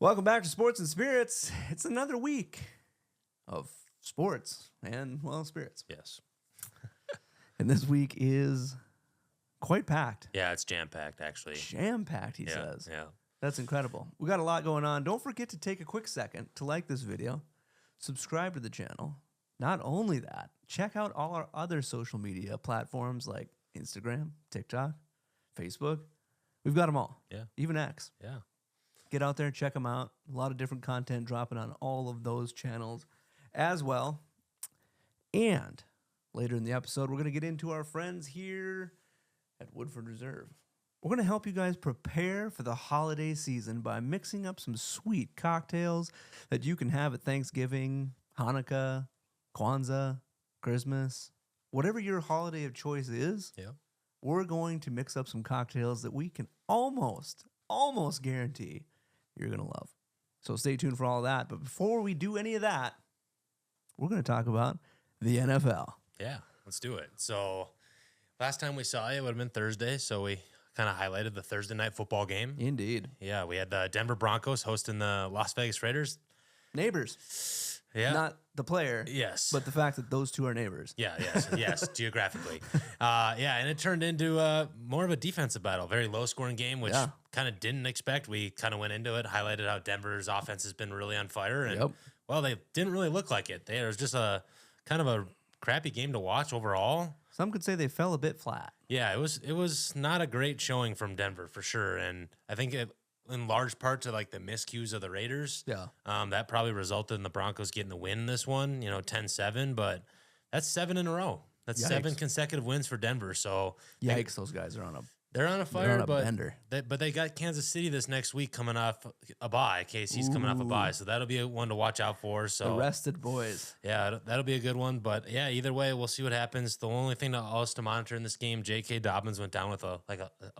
Welcome back to Sports and Spirits. It's another week of sports and, well, spirits. Yes. And this week is quite packed. Yeah, it's jam-packed, actually. Jam-packed, he says. Yeah. That's incredible. We got a lot going on. Don't forget to take a quick second to like this video, subscribe to the channel. Not only that, check out all our other social media platforms like Instagram, TikTok, Facebook. We've got them all. Yeah. Even X. Yeah. Get out there, check them out. A lot of different content dropping on all of those channels as well. And later in the episode, we're going to get into our friends here at Woodford Reserve. We're going to help you guys prepare for the holiday season by mixing up some sweet cocktails that you can have at Thanksgiving, Hanukkah, Kwanzaa, Christmas, whatever your holiday of choice is. Yeah. We're going to mix up some cocktails that we can almost guarantee you're going to love. So stay tuned for all that. But before we do any of that, we're going to talk about the NFL. Yeah, let's do it. So last time we saw you, it would have been Thursday, so we kind of highlighted the Thursday night football game. Indeed. Yeah, we had the Denver Broncos hosting the Las Vegas Raiders. Neighbors. Yeah. Not the player. Yes. But the fact that those two are neighbors. Yes, geographically. And it turned into more of a defensive battle, very low-scoring game, which kind of didn't expect. We kind of went into it, highlighted how Denver's offense has been really on fire, and well, they didn't really look like it. It was just a kind of a crappy game to watch overall. Some could say they fell a bit flat. Yeah, it was not a great showing from Denver for sure, and I think in large part to like the miscues of the Raiders. Yeah. That probably resulted in the Broncos getting the win in this one, 10-7, but that's 7 in a row. That's 7 consecutive wins for Denver. So yikes, those guys are on a fire, but bender. They got Kansas City this next week coming off a bye. KC's coming off a bye, so that'll be a one to watch out for. So the rested boys. Yeah, that'll be a good one. But yeah, either way, we'll see what happens. The only thing that us to monitor in this game, J.K. Dobbins went down with a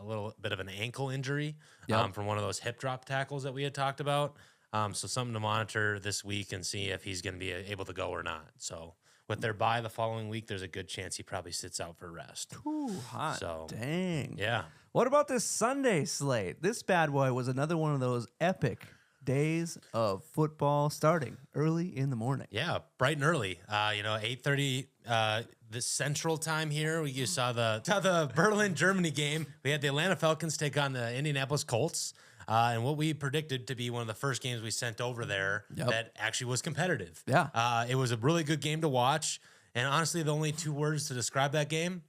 little bit of an ankle injury from one of those hip drop tackles that we had talked about. So something to monitor this week and see if he's going to be able to go or not. So with their bye the following week, there's a good chance he probably sits out for rest. Ooh, hot. So, dang. Yeah. What about this Sunday slate? This bad boy was another one of those epic days of football starting early in the morning. Yeah, bright and early. 8:30 the Central Time here. You saw the Berlin Germany game. We had the Atlanta Falcons take on the Indianapolis Colts. And what we predicted to be one of the first games we sent over there that actually was competitive. Yeah. It was a really good game to watch. And honestly, the only two words to describe that game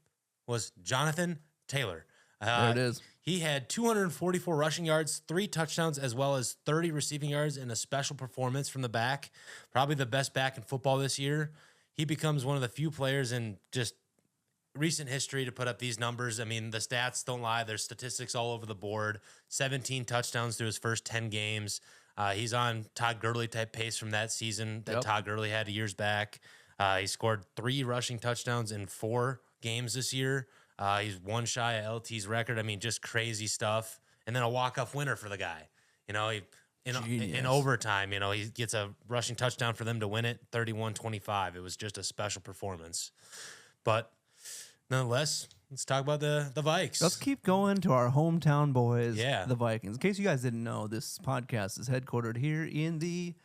was Jonathan Taylor. There it is. He had 244 rushing yards, 3 touchdowns, as well as 30 receiving yards in a special performance from the back. Probably the best back in football this year. He becomes one of the few players in just recent history to put up these numbers. I mean, the stats don't lie. There's statistics all over the board. 17 touchdowns through his first 10 games. He's on Todd Gurley type pace from that season that Todd Gurley had years back. He scored 3 rushing touchdowns in 4 games this year. He's one shy of LT's record. I mean, just crazy stuff. And then a walk-off winner for the guy. In overtime, he gets a rushing touchdown for them to win it, 31-25. It was just a special performance. But nonetheless, let's talk about the Vikes. Let's keep going to our hometown boys, the Vikings. In case you guys didn't know, this podcast is headquartered here in the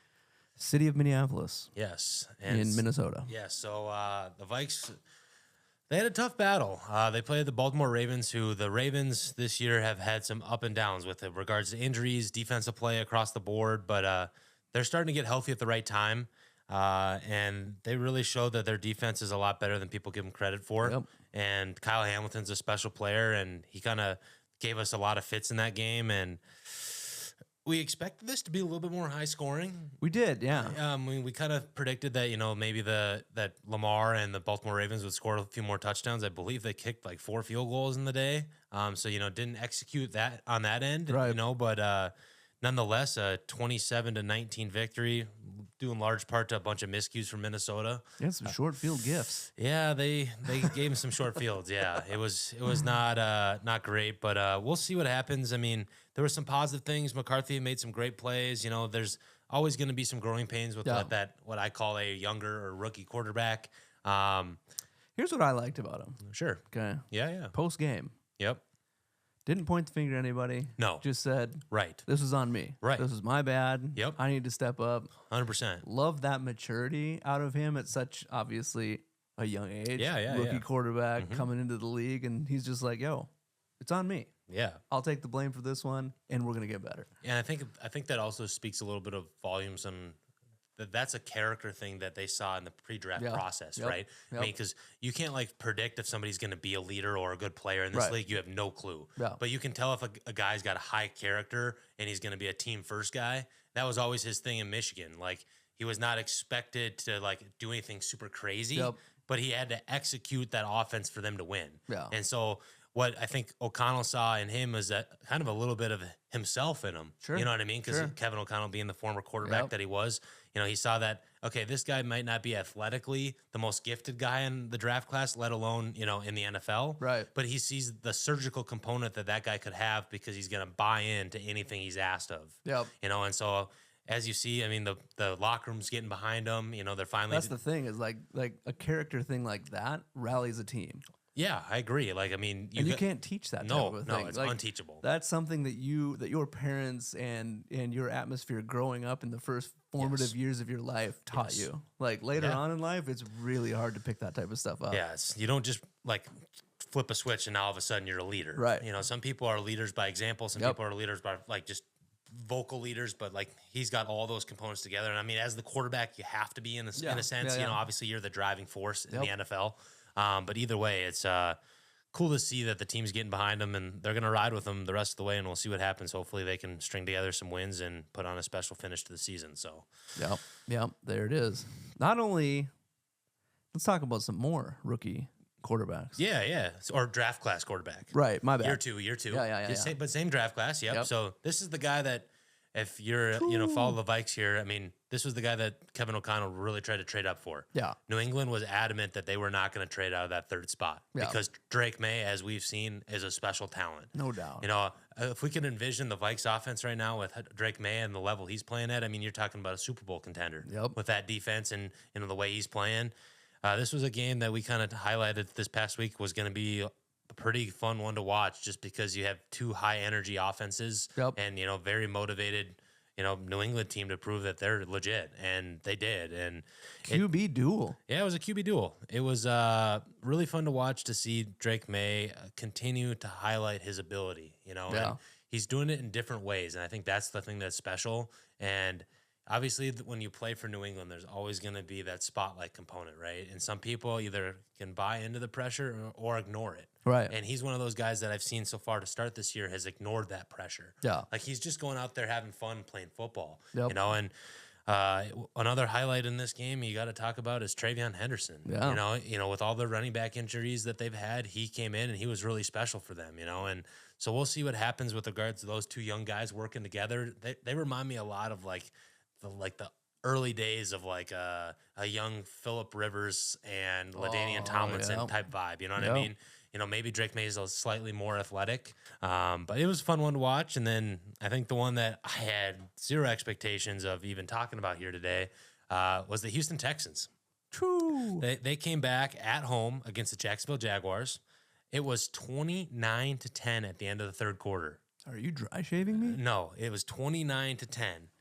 city of Minneapolis. Yes. In Minnesota. Yeah, so the Vikes, they had a tough battle. They played the Baltimore Ravens, who the Ravens this year have had some up and downs with regards to injuries, defensive play across the board, but they're starting to get healthy at the right time. And they really showed that their defense is a lot better than people give them credit for. Yep. And Kyle Hamilton's a special player, and he kind of gave us a lot of fits in that game. And we expected this to be a little bit more high scoring. We did, yeah. We kind of predicted that, maybe that Lamar and the Baltimore Ravens would score a few more touchdowns. I believe they kicked like 4 field goals in the day. So, didn't execute that on that end, right. But nonetheless, a 27-19 victory, due in large part to a bunch of miscues from Minnesota. Yeah, some short field gifts. Yeah, they gave him some short fields. Yeah, it was not great, but we'll see what happens. I mean, there were some positive things. McCarthy made some great plays. There's always going to be some growing pains with that what I call a younger or rookie quarterback. Here's what I liked about him. Sure. Okay. Yeah. Post game. Yep. Didn't point the finger at anybody. No. Just said, Right. this was on me. Right. This was my bad. Yep. I need to step up. 100%. Love that maturity out of him at such, obviously, a young age. Yeah, Rookie yeah. quarterback coming into the league, and he's just like, yo, it's on me. Yeah. I'll take the blame for this one, and we're going to get better. And I think that also speaks a little bit of volumes on that's a character thing that they saw in the pre-draft process, right? I mean, because you can't like predict if somebody's going to be a leader or a good player in this league. You have no clue. Yeah. But you can tell if a guy's got a high character and he's going to be a team first guy. That was always his thing in Michigan. Like he was not expected to like do anything super crazy, but he had to execute that offense for them to win. Yeah. And so what I think O'Connell saw in him is that kind of a little bit of himself in him. Sure. You know what I mean? Because Kevin O'Connell being the former quarterback that he was, you know, he saw that, okay, this guy might not be athletically the most gifted guy in the draft class, let alone, you know, in the NFL. Right. But he sees the surgical component that guy could have because he's going to buy into anything he's asked of. Yep. You know, and so as you see, I mean, the locker room's getting behind him. You know, they're finally. That's the thing is like a character thing like that rallies a team. Yeah, I agree. Like, I mean, you can't teach that. Type of thing. No, it's like, unteachable. That's something that your parents and your atmosphere growing up in the first formative years of your life taught you. Like later on in life, it's really hard to pick that type of stuff up. Yeah, you don't just like flip a switch and now all of a sudden you're a leader. Right. You know, some people are leaders by example. Some people are leaders by like just vocal leaders, but like he's got all those components together. And I mean, as the quarterback, you have to be in a sense. You know, obviously you're the driving force in the NFL. But either way, it's cool to see that the team's getting behind them and they're going to ride with them the rest of the way, and we'll see what happens. Hopefully they can string together some wins and put on a special finish to the season. So, yep, there it is. Not only, let's talk about some more rookie quarterbacks. Yeah. Or draft class quarterback. Right, my bad. Year two. Yeah. But same draft class, yep. So this is the guy that, if you're, follow the Vikes here, I mean, this was the guy that Kevin O'Connell really tried to trade up for. Yeah. New England was adamant that they were not going to trade out of that third spot because Drake May, as we've seen, is a special talent. No doubt. You know, if we can envision the Vikes offense right now with Drake May and the level he's playing at, I mean, you're talking about a Super Bowl contender with that defense and, you know, the way he's playing. This was a game that we kind of highlighted this past week was going to be a pretty fun one to watch just because you have two high energy offenses and, you know, very motivated, you know, New England team to prove that they're legit, and they did. And QB duel. Yeah, it was a QB duel. It was really fun to watch to see Drake May continue to highlight his ability, you know, and he's doing it in different ways. And I think that's the thing that's special. And obviously, when you play for New England, there's always going to be that spotlight component, right? And some people either can buy into the pressure or ignore it. Right. And he's one of those guys that I've seen so far to start this year has ignored that pressure. Yeah. Like he's just going out there having fun playing football, you know, and another highlight in this game you got to talk about is Travion Henderson. Yeah. You know, with all the running back injuries that they've had, he came in and he was really special for them, you know, and so we'll see what happens with regards to those two young guys working together. They remind me a lot of like the early days of like a young Phillip Rivers and LaDainian Tomlinson type vibe. You know what I mean? You know, maybe Drake May is slightly more athletic, but it was a fun one to watch. And then I think the one that I had zero expectations of even talking about here today was the Houston Texans. True. They came back at home against the Jacksonville Jaguars. It was 29-10 at the end of the third quarter. Are you dry shaving me? No, it was 29-10.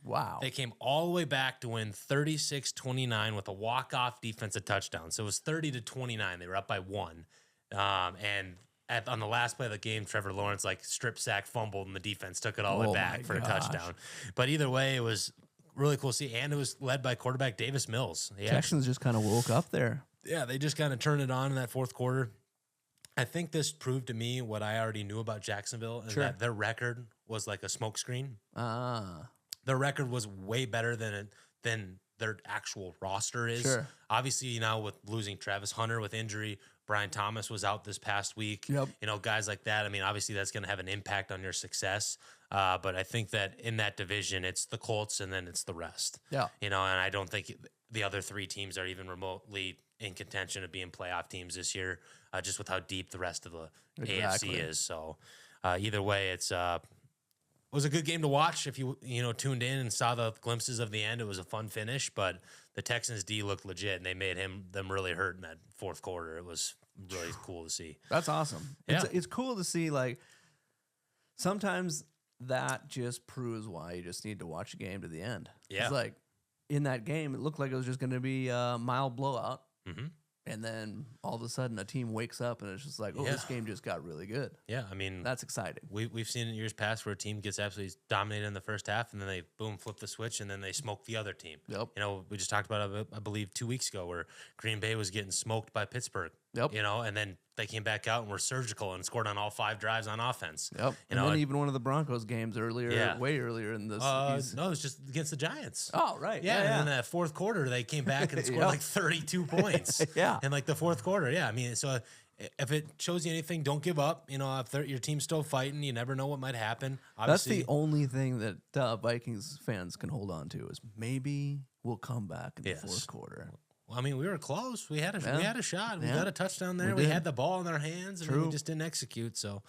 Wow. They came all the way back to win 36-29 with a walk-off defensive touchdown. So it was 30-29. They were up by one. And on the last play of the game, Trevor Lawrence strip sack fumbled and the defense took it all the way back for a touchdown. But either way, it was really cool to see. And it was led by quarterback Davis Mills. Texans just kind of woke up there. Yeah, they just kind of turned it on in that fourth quarter. I think this proved to me what I already knew about Jacksonville, and that their record was like a smokescreen. Their record was way better than their actual roster is. Sure. Obviously, you know, with losing Travis Hunter with injury, Brian Thomas was out this past week. Yep. You know, guys like that. I mean, obviously that's going to have an impact on your success. But I think that in that division, it's the Colts and then it's the rest. Yeah. You know, and I don't think the other three teams are even remotely in contention of being playoff teams this year, just with how deep the rest of the AFC is. So either way, it was a good game to watch. If you tuned in and saw the glimpses of the end, it was a fun finish. But the Texans D looked legit, and they made them really hurt in that fourth quarter. It was really cool to see. That's awesome. Yeah. It's cool to see sometimes that just proves why you just need to watch a game to the end. Yeah. It's like in that game, it looked like it was just going to be a mild blowout. Mm-hmm. And then all of a sudden a team wakes up and it's just like, oh, this game just got really good. Yeah, I mean, that's exciting. We've seen in years past where a team gets absolutely dominated in the first half and then they boom flip the switch and then they smoke the other team. Yep. You know, we just talked about it, I believe 2 weeks ago where Green Bay was getting smoked by Pittsburgh. Yep. You know, and then they came back out and were surgical and scored on all 5 drives on offense. Yep. You and know, then even one of the Broncos games earlier, way earlier in this. No, it was just against the Giants. Oh, right. Yeah, and in that fourth quarter, they came back and scored like 32 points. In like the fourth quarter. Yeah, I mean, so if it shows you anything, don't give up. You know, if your team's still fighting, you never know what might happen. Obviously, that's the only thing that Vikings fans can hold on to is maybe we'll come back in the fourth quarter. Well, I mean, we were close. We had a shot. We got a touchdown there. We had the ball in our hands, and we just didn't execute. So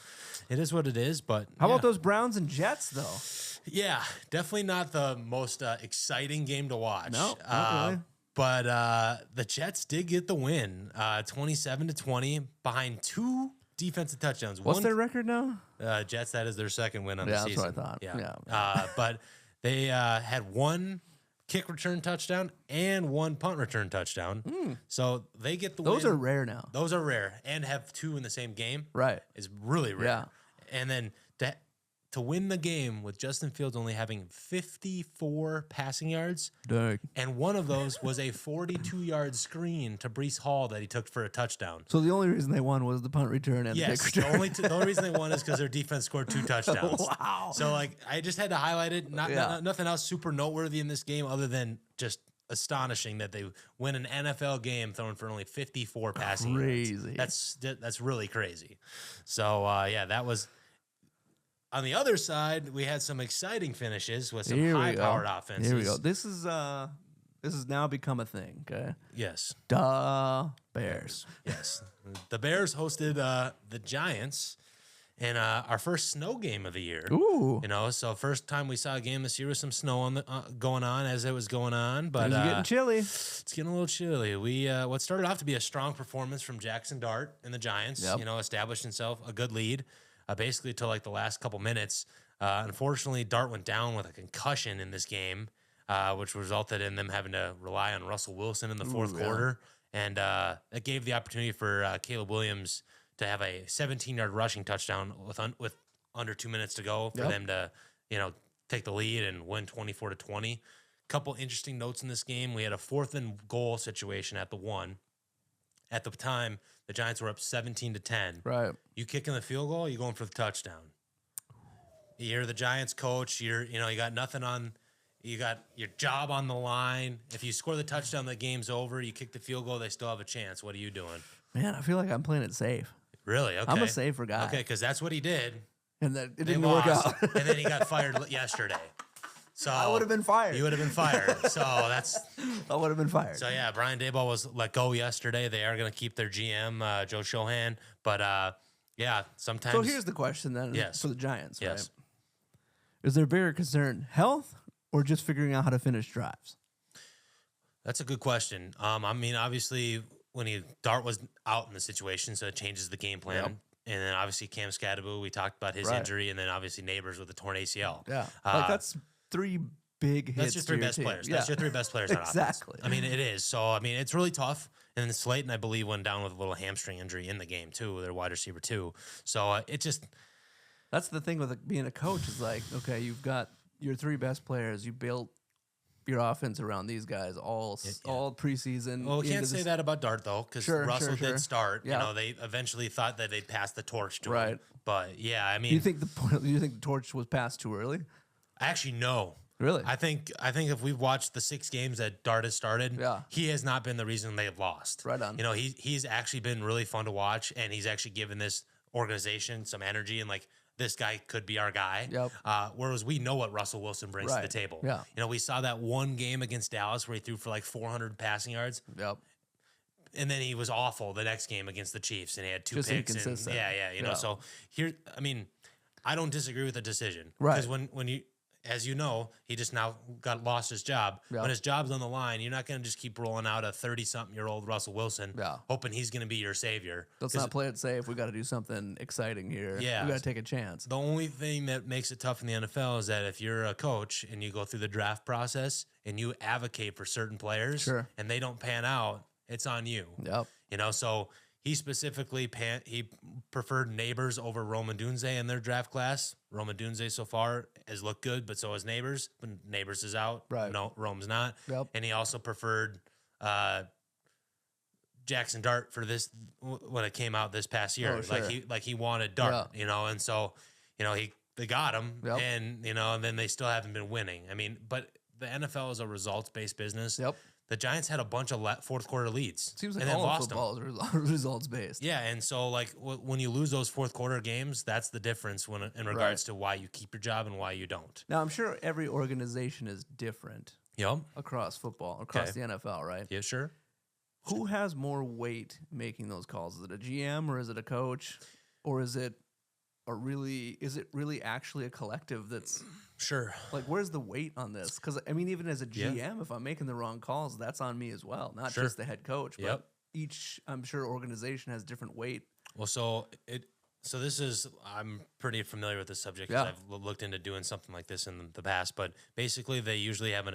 it is what it is. But how about those Browns and Jets, though? Yeah, definitely not the most exciting game to watch. No, not really. But the Jets did get the win, 27-20, behind 2 defensive touchdowns. What's their record now? Jets, that is their second win on the season. That's what I thought. Yeah. But they had 1 kick return touchdown and 1 punt return touchdown. So they get the win. Those are rare now. Those are rare. And have 2 in the same game. Right. Is really rare. Yeah. And then to win the game with Justin Fields only having 54 passing yards. Dang. And one of those was a 42-yard screen to Breece Hall that he took for a touchdown. So the only reason they won was the punt return and the kick return. The only reason they won is because their defense scored 2 touchdowns. Wow. So, like, I just had to highlight it. Nothing else super noteworthy in this game other than just astonishing that they win an NFL game throwing for only 54 passing yards. That's really crazy. So, that was... On the other side, we had some exciting finishes with some high-powered offenses. Here we go. This has now become a thing, okay? Yes. Bears. Yes. The Bears hosted the Giants in our first snow game of the year. Ooh. You know, so first time we saw a game this year with some snow on going on as it was going on. But it's getting chilly. It's getting a little chilly. We what started off to be a strong performance from Jackson Dart and the Giants, you know, established himself a good lead. Basically till like the last couple minutes. Unfortunately, Dart went down with a concussion in this game, which resulted in them having to rely on Russell Wilson in the fourth quarter. And it gave the opportunity for Caleb Williams to have a 17-yard rushing touchdown with under 2 minutes to go for them to, you know, take the lead and win 24-20. Couple interesting notes in this game. We had a 4th and goal situation at the 1. At the time, the Giants were up 17-10. Right. You kicking the field goal, you going for the touchdown. You're the Giants coach. You got nothing on. You got your job on the line. If you score the touchdown, the game's over. You kick the field goal, they still have a chance. What are you doing? Man, I feel like I'm playing it safe. Really? Okay. I'm a safer guy. Okay, because that's what he did. And then it didn't work out. And then he got fired yesterday. So I would have been fired. You would have been fired. So that's. I would have been fired. So yeah, Brian Daboll was let go yesterday. They are going to keep their GM, Joe Shohan. But sometimes. So here's the question then for the Giants, right? Yes. Is their bigger concern health or just figuring out how to finish drives? That's a good question. I mean, obviously, when Dart was out in the situation, so it changes the game plan. Yep. And then obviously Cam Scadaboo, we talked about his injury, and then obviously Neighbors with the torn ACL. Yeah, that's 3 big hits. That's your 3 best players. Yeah. That's your 3 best players on exactly. offense. I mean, it is. So, I mean, it's really tough. And then Slayton, I believe, went down with a little hamstring injury in the game, too, their wide receiver, too. So, it just... That's the thing with being a coach is like, okay, you've got your 3 best players. You built your offense around these guys all preseason. Well, we can't say that about Dart, though, because Russell did start. Yeah. You know, they eventually thought that they'd pass the torch to him. Right. But, yeah, I mean... Do you think the torch was passed too early? Actually, no. Really? I think if we've watched the 6 games that Dart has started, he has not been the reason they have lost. Right on. You know, he's actually been really fun to watch, and he's actually given this organization some energy, and like this guy could be our guy. Yep. Whereas we know what Russell Wilson brings to the table. Yeah. You know, we saw that one game against Dallas where he threw for like 400 passing yards. Yep. And then he was awful the next game against the Chiefs, and he had 2 Just picks. Inconsistent. You know, so here, I mean, I don't disagree with the decision. Right. Because when you as you know, he just now lost his job. Yeah. When his job's on the line, you're not going to just keep rolling out a 30-something-year-old Russell Wilson, hoping he's going to be your savior. Let's not play it safe. We got to do something exciting here. Yeah. We got to take a chance. The only thing that makes it tough in the NFL is that if you're a coach and you go through the draft process and you advocate for certain players and they don't pan out, it's on you. Yep. You know, so he specifically he preferred Neighbors over Roman Dunze in their draft class. Roman Dunze so far has looked good, but so has Neighbors. But Neighbors is out. Right. No, Rome's not. Yep. And he also preferred Jackson Dart for this when it came out this past year. Oh, sure. He wanted Dart, you know, and so, you know, they got him, and, you know, and then they still haven't been winning. I mean, but the NFL is a results-based business. Yep. The Giants had a bunch of fourth quarter leads. Seems like and then all of lost football is results based. Yeah, and so like when you lose those fourth quarter games, that's the difference in regards to why you keep your job and why you don't. Now, I'm sure every organization is different across football, across the NFL, right? Yeah, sure. Who has more weight making those calls? Is it a GM or is it a coach? Or is it really actually a collective that's sure? Like, where's the weight on this? Because I mean, even as a GM, if I'm making the wrong calls, that's on me as well, not just the head coach. But each, I'm sure, organization has different weight. Well, so this is, I'm pretty familiar with this subject because I've looked into doing something like this in the past. But basically, they usually have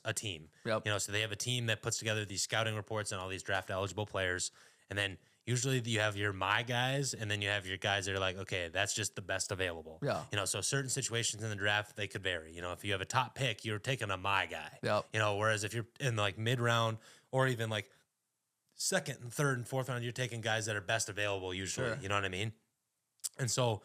a team. Yep. You know, so they have a team that puts together these scouting reports on all these draft eligible players, and then usually you have your my guys, and then you have your guys that are like, okay, that's just the best available. Yeah. You know, so certain situations in the draft, they could vary. You know, if you have a top pick, you're taking a my guy. Yep. You know, whereas if you're in like mid round or even like second and third and fourth round, you're taking guys that are best available usually. Sure. You know what I mean? And so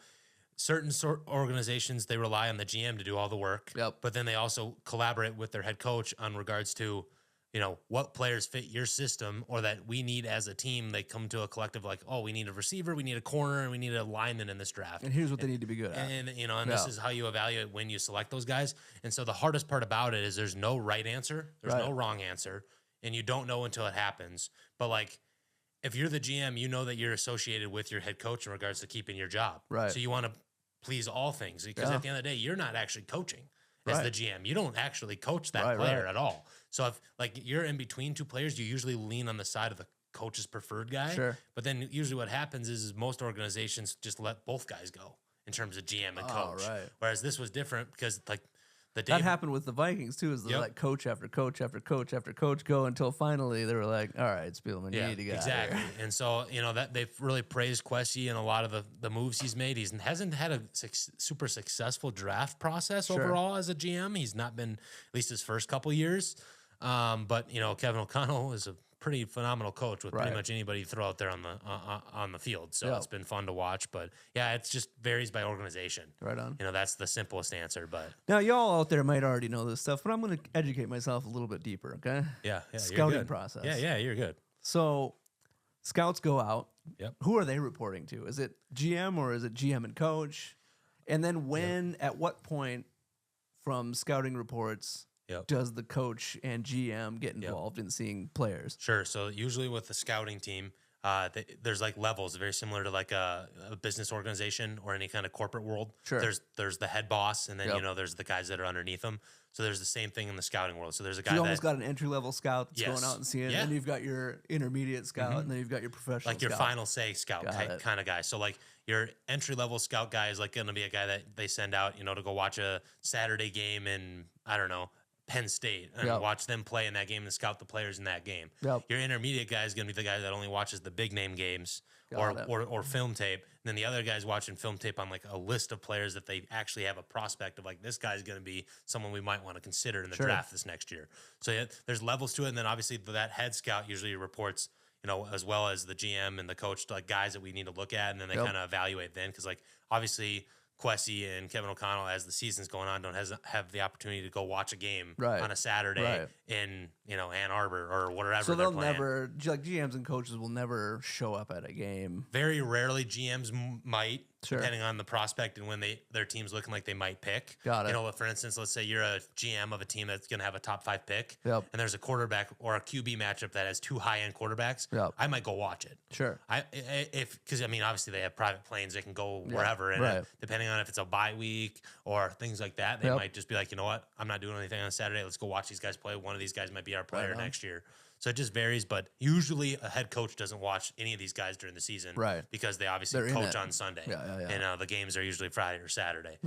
certain organizations, they rely on the GM to do all the work. Yep. But then they also collaborate with their head coach on regards to, you know, what players fit your system or that we need as a team. They come to a collective like, oh, we need a receiver, we need a corner, and we need a lineman in this draft. And here's what they need to be good at. And you know, and this is how you evaluate when you select those guys. And so the hardest part about it is there's no right answer, there's no wrong answer, and you don't know until it happens. But like, if you're the GM, you know that you're associated with your head coach in regards to keeping your job. Right. So you want to please all things because at the end of the day, you're not actually coaching as the GM. You don't actually coach that player at all. So if like you're in between two players, you usually lean on the side of the coach's preferred guy. Sure. But then usually what happens is most organizations just let both guys go in terms of GM and coach. Right. Whereas this was different because like that happened with the Vikings too. Is like coach after coach after coach after coach go until finally they were like, all right, Spielman, you need to get exactly. out of here. And so you know that they've really praised Quessy and a lot of the moves he's made. He hasn't had a super successful draft process overall as a GM. He's not been, at least his first couple years. But you know, Kevin O'Connell is a pretty phenomenal coach with pretty much anybody you throw out there on the field. So it's been fun to watch. But yeah, it just varies by organization. Right on. You know, that's the simplest answer. But now y'all out there might already know this stuff, but I'm going to educate myself a little bit deeper. Okay. Yeah. Scouting process. Yeah, you're good. So scouts go out. Yep. Who are they reporting to? Is it GM or is it GM and coach? And then at what point from scouting reports does the coach and GM get involved in seeing players? Sure. So usually with the scouting team, there's like levels, very similar to like a business organization or any kind of corporate world. Sure. There's the head boss, and then you know there's the guys that are underneath them. So there's the same thing in the scouting world. So there's a guy you almost got an entry level scout that's going out and seeing, and then you've got your intermediate scout, and then you've got your professional, like your final say scout kind of guy. So like your entry level scout guy is like going to be a guy that they send out, you know, to go watch a Saturday game in, I don't know, Penn State and watch them play in that game and scout the players in that game. Your intermediate guy is going to be the guy that only watches the big name games or film tape. And then the other guy's watching film tape on like a list of players that they actually have a prospect of, like, this guy's going to be someone we might want to consider in the draft this next year. So there's levels to it. And then obviously that head scout usually reports, you know, as well as the GM and the coach, like guys that we need to look at. And then they kind of evaluate then. Cause like obviously Quessy and Kevin O'Connell, as the season's going on, don't have the opportunity to go watch a game on a Saturday in, you know, Ann Arbor or whatever. So they'll never, like GMs and coaches will never show up at a game. Very rarely GMs might. Sure. depending on the prospect and when their team's looking like they might pick. Got it. You know, for instance, let's say you're a GM of a team that's going to have a top 5 pick, Yep. and there's a quarterback or a QB matchup that has 2 high-end quarterbacks. Yep. I might go watch it. Sure. Because I mean, obviously they have private planes, they can go wherever, and depending on if it's a bye week or things like that, they might just be like, you know what, I'm not doing anything on Saturday. Let's go watch these guys play. One of these guys might be our player next year. So it just varies, but usually a head coach doesn't watch any of these guys during the season, because they obviously coach on Sunday, and the games are usually Friday or Saturday.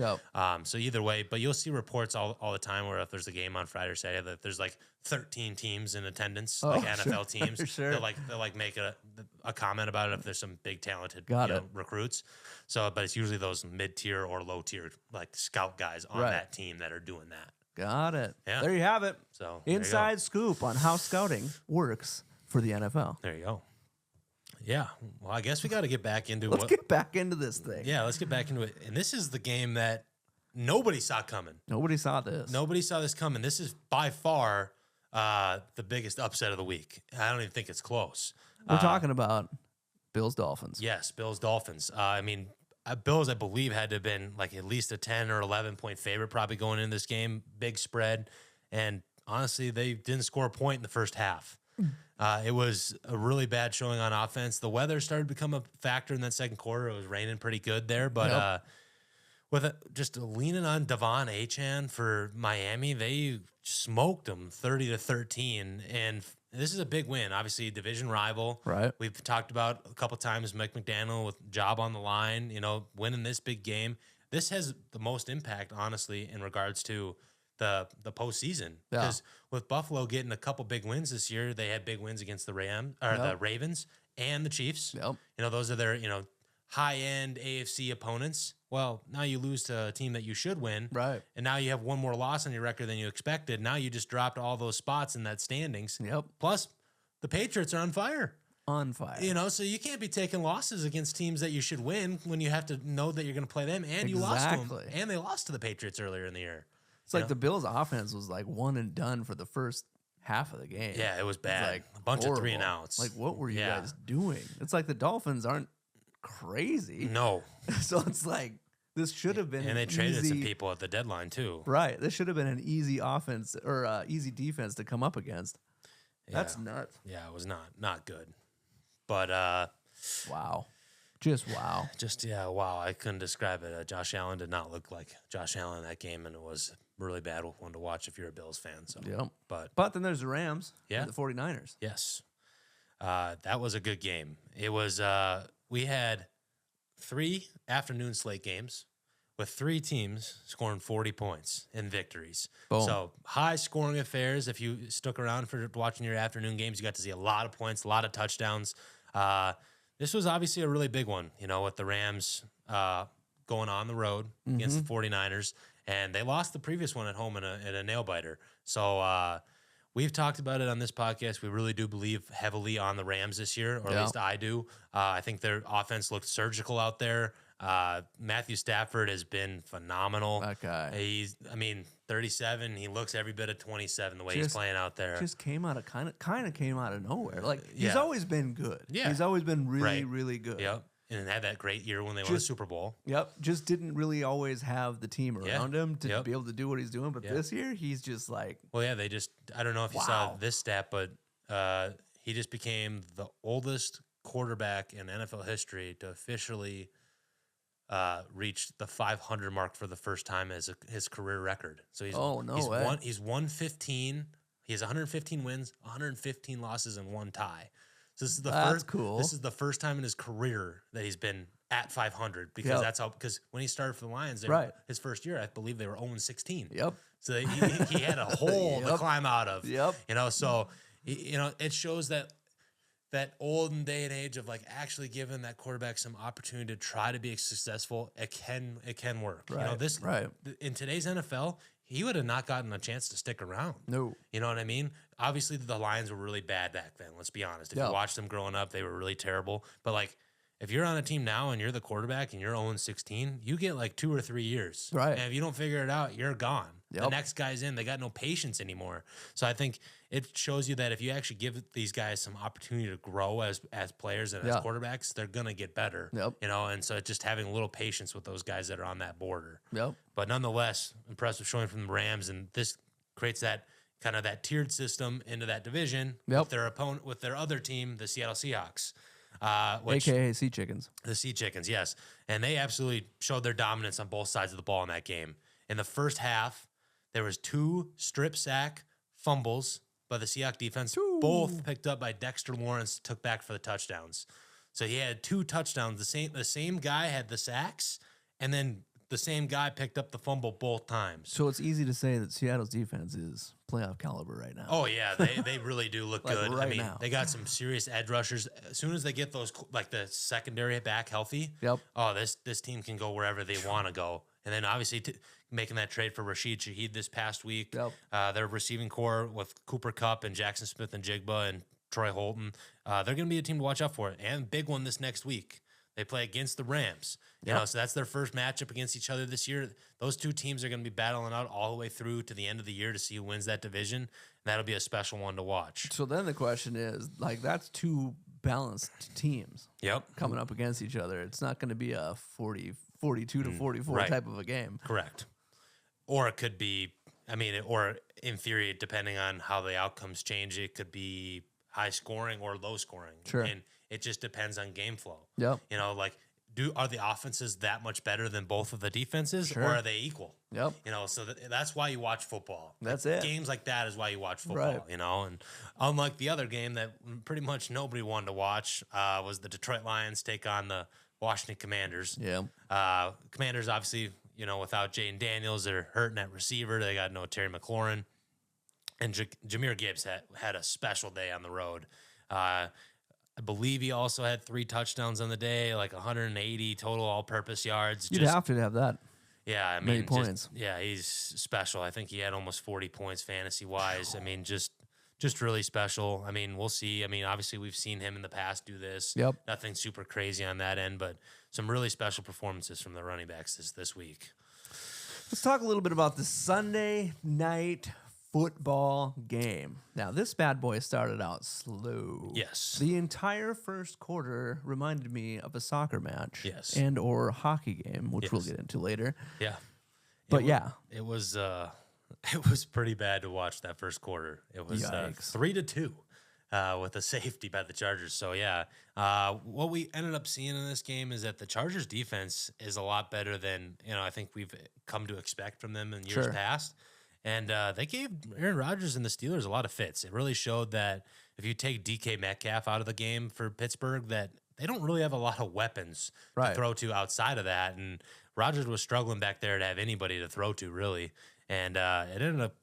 So either way, but you'll see reports all the time where if there's a game on Friday or Saturday, that there's like 13 teams in attendance, like NFL teams. They'll like make a comment about it if there's some big talented recruits. So, but it's usually those mid-tier or low-tier like scout guys on that team that are doing that. Got it. Yeah. There you have it. So inside scoop on how scouting works for the NFL. There you go. Yeah. Well, I guess we got to get back into Let's get back into this thing. Yeah, let's get back into it. And this is the game that nobody saw coming. Nobody saw this. Nobody saw this coming. This is by far the biggest upset of the week. I don't even think it's close. We're talking about Bills Dolphins. Yes, Bills Dolphins. I mean, Bills, I believe, had to have been like at least a 10 or 11 point favorite probably going into this game. Big spread. And honestly, they didn't score a point in the first half. It was a really bad showing on offense. The weather started to become a factor in that second quarter. It was raining pretty good there. But just leaning on Devon Achane for Miami, they smoked them 30-13. And this is a big win. Obviously, a division rival. Right. We've talked about a couple times Mike McDaniel with job on the line, winning this big game. This has the most impact, honestly, in regards to the postseason. Because with Buffalo getting a couple big wins this year, they had big wins against the the Ravens and the Chiefs. Those are their, high-end AFC opponents. Well, now you lose to a team that you should win. Right. And now you have one more loss on your record than you expected. Now you just dropped all those spots in that standings. Plus, the Patriots are on fire. On fire. So you can't be taking losses against teams that you should win when you have to know that you're going to play them, and you lost to them. And they lost to the Patriots earlier in the year. It's like the Bills' offense was like one and done for the first half of the game. Yeah, it was bad. Like a bunch horrible. of 3 and outs. Like, what were you guys doing? It's like the Dolphins aren't crazy. No. So it's like this should have been and they traded some people at the deadline too. Right. This should have been an easy offense or easy defense to come up against. That's nuts. Yeah, it was not good. But wow. Just wow. Wow. I couldn't describe it. Josh Allen did not look like Josh Allen in that game, and it was really bad one to watch if you're a Bills fan. So But then there's the Rams and the 49ers. Yes. That was a good game. It was we had 3 afternoon slate games with 3 teams scoring 40 points in victories. Boom. So high scoring affairs. If you stuck around for watching your afternoon games, you got to see a lot of points, a lot of touchdowns. This was obviously a really big one, with the Rams going on the road against the 49ers. And they lost the previous one at home in a nail biter. So we've talked about it on this podcast. We really do believe heavily on the Rams this year, or at least I do. I think their offense looked surgical out there. Matthew Stafford has been phenomenal. That guy. He's, 37. He looks every bit of 27 the way he's playing out there. Just came out of kind of came out of nowhere. Like he's always been good. Yeah. He's always been really, really good. Yep. And had that great year when they won the Super Bowl. Yep. Just didn't really always have the team around him to be able to do what he's doing. But this year, he's just like. Well, yeah, I don't know if you saw this stat, but he just became the oldest quarterback in NFL history to officially reach the 500 mark for the first time as his career record. So he's he's 115. He has 115 wins, 115 losses, and 1 tie. So this is This is the first time in his career that he's been at 500 because because when he started for the Lions, his first year, I believe they were 0-16. Yep. So he had a hole to climb out of. Yep. So it shows that olden day and age of like actually giving that quarterback some opportunity to try to be successful. It can work. Right. In today's NFL, he would have not gotten a chance to stick around. No. You know what I mean? Obviously, the Lions were really bad back then. Let's be honest. If you watched them growing up, they were really terrible. But like if you're on a team now and you're the quarterback and you're 0-16, you get like 2 or 3 years. Right. And if you don't figure it out, you're gone. Yep. The next guy's in. They got no patience anymore. So I think it shows you that if you actually give these guys some opportunity to grow as players and as quarterbacks, they're going to get better. Yep. You know, and so it's just having a little patience with those guys that are on that border. Yep. But nonetheless, impressive showing from the Rams, and this creates that kind of that tiered system into that division with their opponent, with their other team, the Seattle Seahawks. AKA Sea Chickens. The Sea Chickens, yes. And they absolutely showed their dominance on both sides of the ball in that game. In the first half, there was 2 strip sack fumbles by the Seahawks defense, both picked up by Dexter Lawrence, took back for the touchdowns. So he had 2 touchdowns. The same guy had the sacks, and then the same guy picked up the fumble both times. So it's easy to say that Seattle's defense is playoff caliber right now. Oh, yeah. They really do look good. Right I mean, now. they got some serious edge rushers. As soon as they get those, like the secondary back healthy, this team can go wherever they want to go. And then obviously making that trade for Rashid Shaheed this past week. Their receiving core with Cooper Kupp and Jackson Smith and Jigba and Troy Holton, they're going to be a team to watch out for. And big one this next week. They play against the Rams. You know, so that's their first matchup against each other this year. Those 2 teams are going to be battling out all the way through to the end of the year to see who wins that division. And that'll be a special one to watch. So then the question is, like, that's 2 balanced teams coming up against each other. It's not going to be a 42 to 44 type of a game. Correct. Or it could be, or in theory, depending on how the outcomes change, it could be high scoring or low scoring. Sure. And it just depends on game flow. Yep. You know, like, are the offenses that much better than both of the defenses, or are they equal? Yep. You know, so that's why you watch football. That's it. Games like that is why you watch football, you know. And unlike the other game that pretty much nobody wanted to watch was the Detroit Lions take on the Washington Commanders. Yeah. Commanders, obviously, you know, without Jaden Daniels, they're hurting at receiver. They got no Terry McLaurin. And Jahmyr Gibbs had a special day on the road. I believe he also had 3 touchdowns on the day, like 180 total all-purpose yards. You'd have to have that. Yeah, I mean, many points. He's special. I think he had almost 40 points fantasy-wise. I mean, just really special. I mean, we'll see. I mean, obviously, we've seen him in the past do this. Yep. Nothing super crazy on that end, but some really special performances from the running backs this week. Let's talk a little bit about the Sunday night football game. Now, this bad boy started out slow. Yes. The entire first quarter reminded me of a soccer match. Yes. And or hockey game, which we'll get into later. Yeah. But it was pretty bad to watch that first quarter. It was 3-2 with a safety by the Chargers. So what we ended up seeing in this game is that the Chargers defense is a lot better than, you know, I think we've come to expect from them in years past. And they gave Aaron Rodgers and the Steelers a lot of fits. It really showed that if you take DK Metcalf out of the game for Pittsburgh, that they don't really have a lot of weapons to throw to outside of that. And Rodgers was struggling back there to have anybody to throw to, really. And it ended up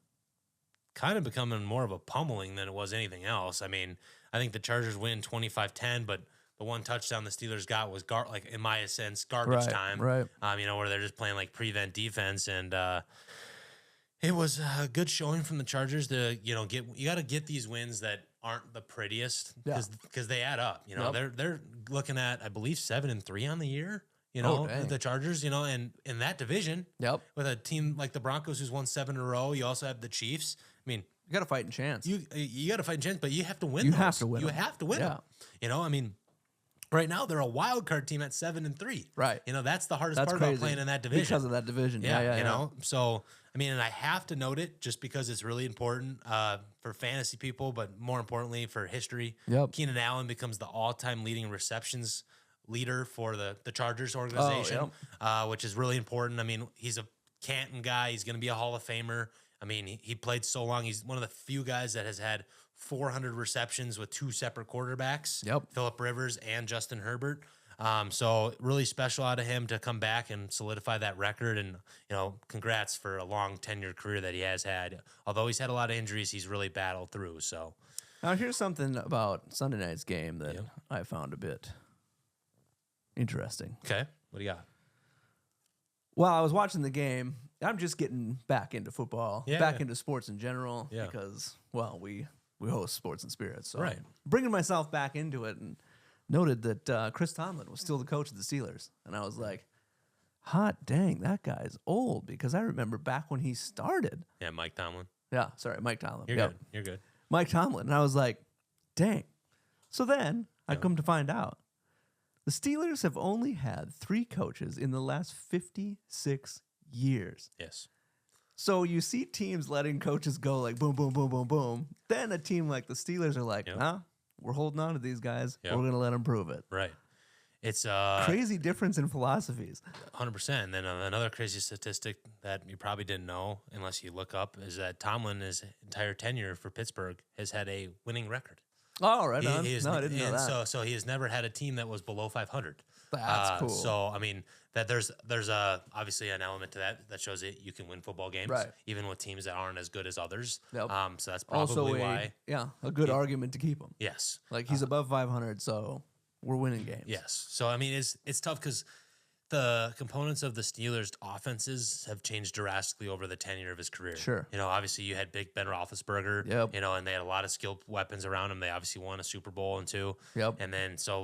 kind of becoming more of a pummeling than it was anything else. I mean, I think the Chargers win 25-10, but the one touchdown the Steelers got was, in my sense, garbage time. Right. You know, where they're just playing like prevent defense. And it was a good showing from the Chargers to, you know, you got to get these wins that aren't the prettiest because they add up. You know, they're looking at, I believe, 7-3 on the year. You know, the Chargers. You know, and in that division, with a team like the Broncos who's won 7 in a row, you also have the Chiefs. I mean, you got a fighting chance. You got a fighting chance, but you have to win. You have to win. You have to win. Yeah. You know, I mean, right now they're a wild card team at 7-3. Right. You know, that's the hardest part about playing in that division because of that division. Yeah. You know, so. I mean, and I have to note it just because it's really important for fantasy people, but more importantly for history. Keenan Allen becomes the all-time leading receptions leader for the Chargers organization, which is really important. I mean, he's a Canton guy. He's going to be a Hall of Famer. I mean, he played so long. He's one of the few guys that has had 400 receptions with 2 separate quarterbacks, Phillip Rivers and Justin Herbert. So really special out of him to come back and solidify that record. And, you know, congrats for a long tenured career that he has had. Although he's had a lot of injuries, he's really battled through. So now here's something about Sunday night's game that I found a bit interesting. Okay. What do you got? Well, I was watching the game. I'm just getting back into football, into sports in general, because, well, we host Sports and Spirits. So I'm bringing myself back into it. And noted that Chris Tomlin was still the coach of the Steelers. And I was like, hot dang, that guy's old, because I remember back when he started. Yeah, Mike Tomlin. Yeah, sorry, Mike Tomlin. You're good. You're good. Mike Tomlin. And I was like, dang. So then I come to find out the Steelers have only had 3 coaches in the last 56 years. Yes. So you see teams letting coaches go like boom, boom, boom, boom, boom. Then a team like the Steelers are like, nah, we're holding on to these guys. Yep. We're going to let them prove it. Right. It's Crazy difference in philosophies. 100%. And then another crazy statistic that you probably didn't know unless you look up is that Tomlin, his entire tenure for Pittsburgh, has had a winning record. Oh, right on. No, I didn't know that. So he has never had a team that was below 500. That's cool. So I mean that there's obviously an element to that shows that you can win football games, Right. even with teams that aren't as good as others. Yep. So that's probably why. A good argument to keep him. Yes. Like he's above 500, so we're winning games. Yes. So I mean it's tough because the components of the Steelers' offenses have changed drastically over the tenure of his career. Sure. You know, obviously you had Big Ben Roethlisberger. Yep. You know, and they had a lot of skilled weapons around him. They obviously won a Super Bowl and 2. Yep. And then so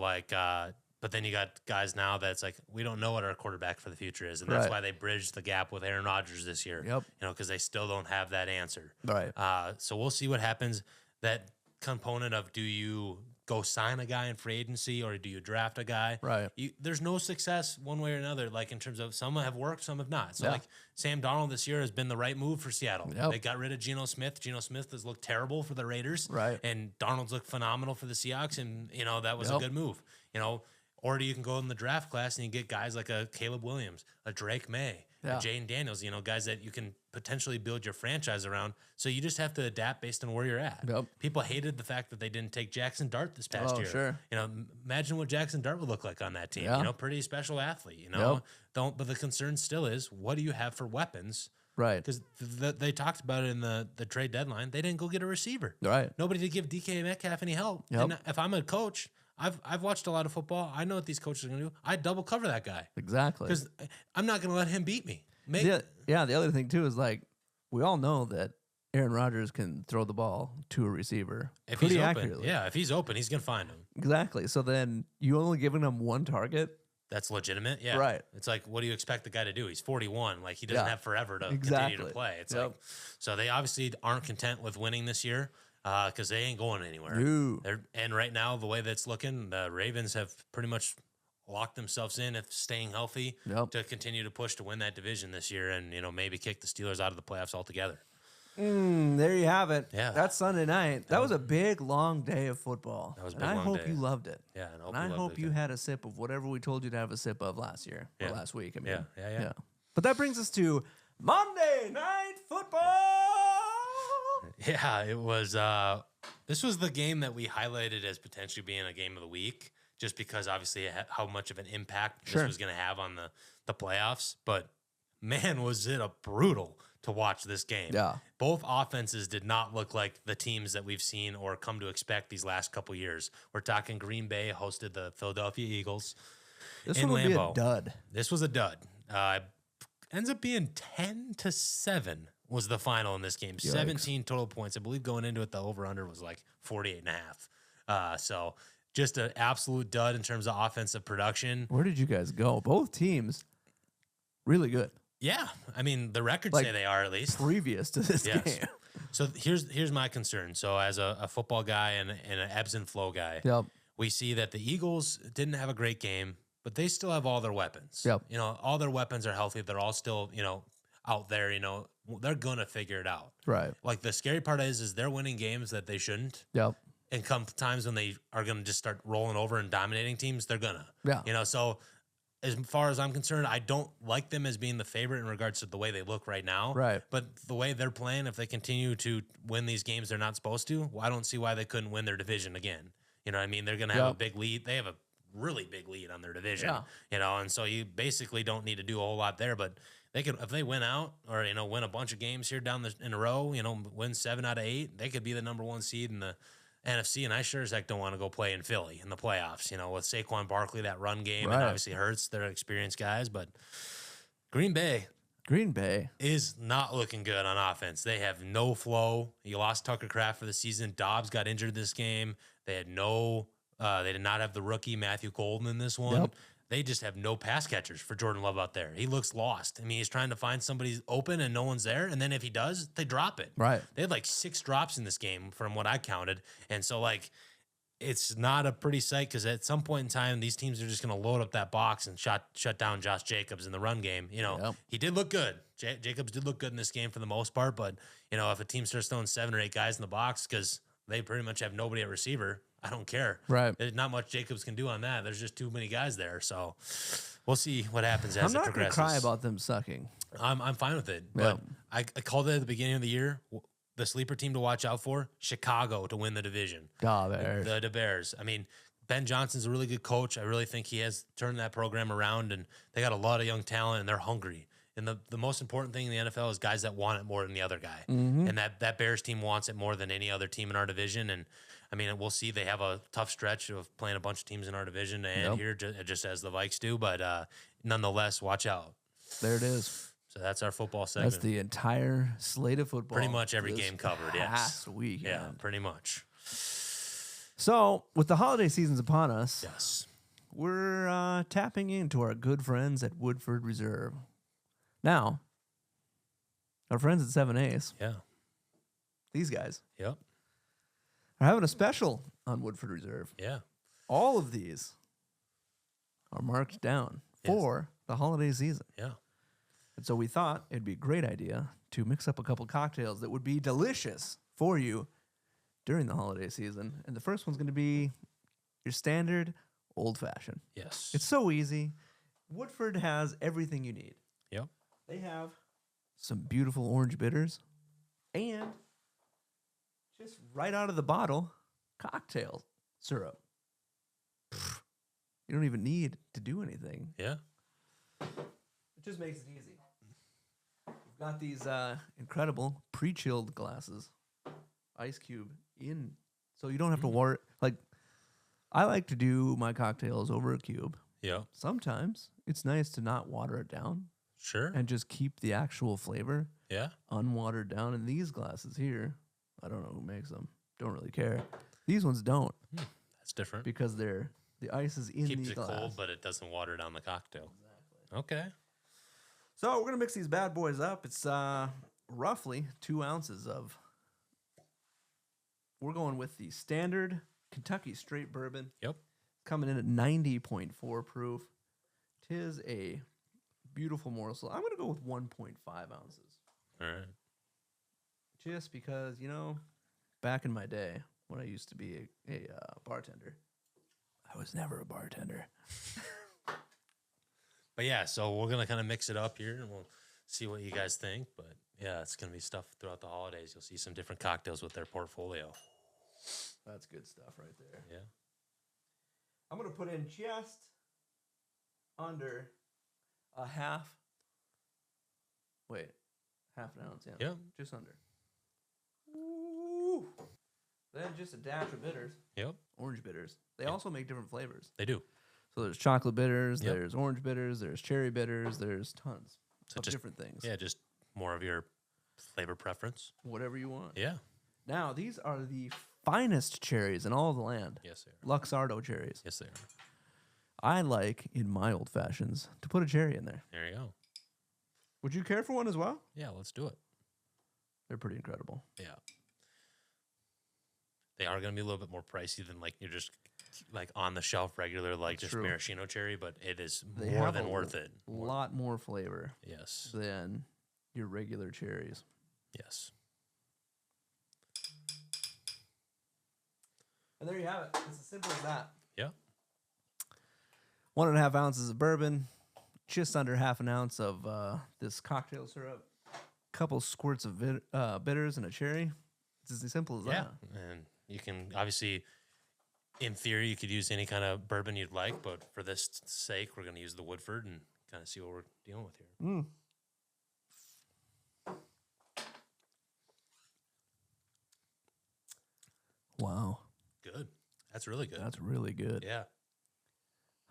but then you got guys now that's like, we don't know what our quarterback for the future is. And that's Right. why they bridged the gap with Aaron Rodgers this year. Yep. You know, because they still don't have that answer. Right. So we'll see what happens. That component of do you go sign a guy in free agency or do you draft a guy? Right. There's no success one way or another, like in terms of some have worked, some have not. So Yeah. like Sam Darnold this year has been the right move for Seattle. Yep. They got rid of Geno Smith. Geno Smith has looked terrible for the Raiders. Right. And Darnold's looked phenomenal for the Seahawks. And, you know, that was a Yep. good move. You know, or you can go in the draft class and you get guys like a Caleb Williams, a Drake May, Yeah. a Jaden Daniels, you know, guys that you can potentially build your franchise around. So you just have to adapt based on where you're at. Yep. People hated the fact that they didn't take Jackson Dart this past year. Sure. You know, imagine what Jackson Dart would look like on that team. Yeah. You know, pretty special athlete, you know. Yep. But the concern still is, what do you have for weapons? Right. Because they talked about it in the trade deadline. They didn't go get a receiver. Right. Nobody to give DK Metcalf any help. Yep. And if I'm a coach, I've watched a lot of football. I know what these coaches are going to do. I double cover that guy Exactly. because I'm not going to let him beat me. The other thing too is like we all know that Aaron Rodgers can throw the ball to a receiver if pretty he's open, accurately. yeah, if he's open, he's going to find him. Exactly. So then you only giving him one target. That's legitimate. Yeah. Right. It's like, what do you expect the guy to do? He's 41. Like, he doesn't Yeah. have forever to Exactly. continue to play. It's Yep. like, so they obviously aren't content with winning this year because they ain't going anywhere. No. And right now, the way that's looking, the Ravens have pretty much locked themselves in if staying healthy Yep. to continue to push to win that division this year and, you know, maybe kick the Steelers out of the playoffs altogether. There you have it. Yeah. That's Sunday night. That was a big, long day of football. That was a and big, I long hope day. you loved it. Yeah. And I hope you had a sip of whatever we told you to have a sip of last year or Yeah. last week. I mean, Yeah. But that brings us to Monday Night Football. Yeah, it was. This was the game that we highlighted as potentially being a game of the week, just because obviously how much of an impact Sure. this was going to have on the playoffs. But man, was it a brutal to watch this game. Yeah. Both offenses did not look like the teams that we've seen or come to expect these last couple years. We're talking Green Bay hosted the Philadelphia Eagles. This in one would Lambeau. be a dud. This was a dud. Ends up being 10-7 was the final in this game. Yikes. 17 total points. I believe going into it, the over-under was like 48.5. So just an absolute dud in terms of offensive production. Where did you guys go? Both teams really good. Yeah. I mean, the records Like, say they are at least. Previous to this Yes. game. So here's my concern. So as a football guy and an ebbs and flow guy, Yep. we see that the Eagles didn't have a great game, but they still have all their weapons. Yep. You know, all their weapons are healthy. They're all still, you know, out there, you know, they're going to figure it out. Right. Like the scary part is they're winning games that they shouldn't. Yep. And come times when they are going to just start rolling over and dominating teams, they're going to. Yeah. You know, so as far as I'm concerned, I don't like them as being the favorite in regards to the way they look right now. Right. But the way they're playing, if they continue to win these games they're not supposed to, well, I don't see why they couldn't win their division again. You know what I mean? They're going to have a big lead. They have a really big lead on their division. Yeah. You know, and so you basically don't need to do a whole lot there. But they could, if they win out or, you know, win a bunch of games here in a row, you know, win 7 out of 8, they could be the number 1 seed in the NFC, and I sure as heck don't want to go play in Philly in the playoffs. You know, with Saquon Barkley, that run game, and obviously hurts. They're experienced guys, but Green Bay is not looking good on offense. They have no flow. You lost Tucker Kraft for the season. Dobbs got injured this game. They had no They did not have the rookie Matthew Golden in this one. Yep. They just have no pass catchers for Jordan Love out there. He looks lost. I mean, he's trying to find somebody open and no one's there. And then if he does, they drop it. Right. They had like 6 drops in this game from what I counted. And so, like, it's not a pretty sight because at some point in time, these teams are just going to load up that box and shut down Josh Jacobs in the run game. You know, Yep. he did look good. Jacobs did look good in this game for the most part. But, you know, if a team starts throwing 7 or 8 guys in the box because they pretty much have nobody at receiver, I don't care. Right. There's not much Jacobs can do on that. There's just too many guys there. So we'll see what happens as I'm it not going to progresses. cry about them sucking. I'm fine with it. Yeah. But I called it at the beginning of the year. The sleeper team to watch out for, Chicago to win the division. The Bears. I mean, Ben Johnson's a really good coach. I really think he has turned that program around, and they got a lot of young talent, and they're hungry. And the most important thing in the NFL is guys that want it more than the other guy. Mm-hmm. And that Bears team wants it more than any other team in our division. And, I mean, we'll see. They have a tough stretch of playing a bunch of teams in our division and here, just as the Vikes do. But nonetheless, watch out. There it is. So that's our football segment. That's the entire slate of football. Pretty much every game covered, yes. Last week. Yeah, pretty much. So, with the holiday seasons upon us, Yes. we're tapping into our good friends at Woodford Reserve. Now, our friends at 7A's, Yeah. these guys, Yep. are having a special on Woodford Reserve. Yeah. All of these are marked down for the holiday season. Yeah. And so we thought it'd be a great idea to mix up a couple cocktails that would be delicious for you during the holiday season. And the first one's going to be your standard old-fashioned. Yes. It's so easy. Woodford has everything you need. Yep. They have some beautiful orange bitters and just right out of the bottle, cocktail syrup. Pfft, you don't even need to do anything. Yeah. It just makes it easy. We've got these incredible pre-chilled glasses, ice cube in, so you don't have to worry. Like, I like to do my cocktails over a cube. Yep. Sometimes it's nice to not water it down Sure. and just keep the actual flavor Yeah. unwatered down. And these glasses here, I don't know who makes them. Don't really care. These ones don't That's different. because the ice is in Keeps the it glass. cold, but it doesn't water down the cocktail. Exactly. Okay. So we're gonna mix these bad boys up. It's roughly 2 ounces of. We're going with the standard Kentucky straight bourbon. Yep. Coming in at 90.4 proof. Tis a beautiful morsel. I'm gonna go with 1.5 ounces, All right. just because back in my day when I used to be a bartender, I was never a bartender. But yeah, so we're gonna kind of mix it up here, and we'll see what you guys think. But yeah, it's gonna be stuff throughout the holidays. You'll see some different cocktails with their portfolio. That's good stuff right there. Yeah. I'm going to put in just under a half an ounce, yeah. Yeah. Just under. Ooh. Then just a dash of bitters, Yep. orange bitters. They also make different flavors. They do. So there's chocolate bitters, Yep. there's orange bitters, there's cherry bitters, there's tons of just- different things. Yeah, just more of your flavor preference. Whatever you want. Yeah. Now, these are the finest cherries in all of the land. Yes, they are. Luxardo cherries. Yes, they are. I like, in my old fashions, to put a cherry in there. There you go. Would you care for one as well? Yeah, let's do it. They're pretty incredible. Yeah. They are going to be a little bit more pricey than like you're just like on the shelf regular, like That's just true. maraschino cherry, but it is They more have than a worth it. lot more flavor Yes. than your regular cherries. Yes. And there you have it. It's as simple as that. Yeah. 1.5 ounces of bourbon, just under half an ounce of this cocktail syrup, couple squirts of bitters and a cherry. It's as simple as Yeah. that. And you can obviously, in theory, you could use any kind of bourbon you'd like, but for this sake, we're going to use the Woodford and kind of see what we're dealing with here. Mm. Wow. Good. That's really good. That's really good. Yeah.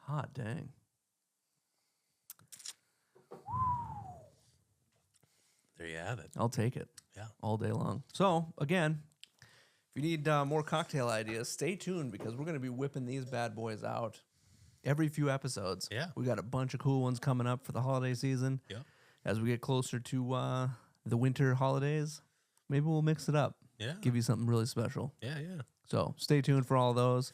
Hot dang. There you have it. I'll take it. Yeah. All day long. So, again, if you need more cocktail ideas, stay tuned because we're going to be whipping these bad boys out every few episodes. Yeah. We got a bunch of cool ones coming up for the holiday season. Yeah. As we get closer to the winter holidays, maybe we'll mix it up. Yeah. Give you something really special. Yeah, yeah. So stay tuned for all those.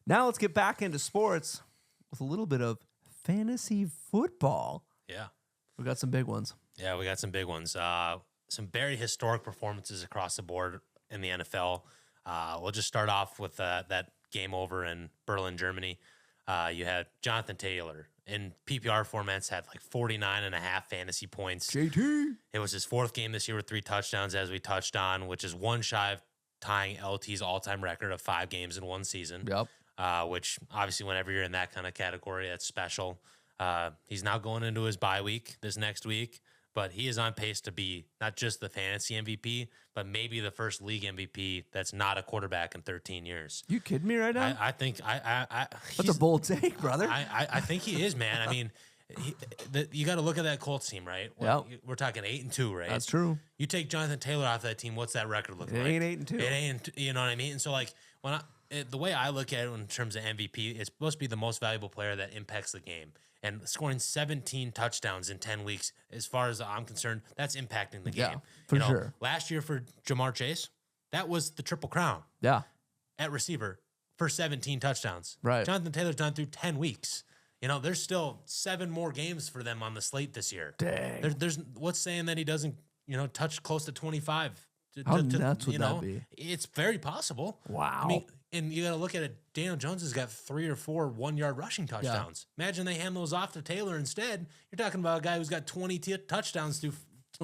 Now let's get back into sports with a little bit of fantasy football. Yeah. We got some big ones. Yeah, we got some big ones. Some very historic performances across the board in the NFL. We'll just start off with that game over in Berlin, Germany. You had Jonathan Taylor in PPR formats had like 49.5 fantasy points. JT. It was his fourth game this year with 3 touchdowns, as we touched on, which is one shy of tying LT's all-time record of 5 games in one season. Yep. Which obviously whenever you're in that kind of category, that's special. He's now going into his bye week this next week, but he is on pace to be not just the fantasy MVP, but maybe the first league MVP that's not a quarterback in 13 years. You kidding me right now? I think That's a bold take, brother. I think he is, man. I mean, you got to look at that Colts team, right? We're talking 8-2, right? That's true. You take Jonathan Taylor off that team, what's that record looking like? It ain't 8-2. It ain't, you know what I mean? And so, like, the way I look at it in terms of MVP, it's supposed to be the most valuable player that impacts the game. And scoring 17 touchdowns in 10 weeks, as far as I'm concerned, that's impacting the game. Yeah, for sure. Last year for Jamar Chase, that was the Triple Crown Yeah. at receiver for 17 touchdowns. Right. Jonathan Taylor's done through 10 weeks. There's still 7 more games for them on the slate this year. Dang. There's what's saying that he doesn't, touch close to 25. How nuts would that be? It's very possible. Wow. I mean, and you got to look at it. Daniel Jones has got 3 or 4 1-yard rushing touchdowns. Imagine they hand those off to Taylor instead. You're talking about a guy who's got 20 touchdowns through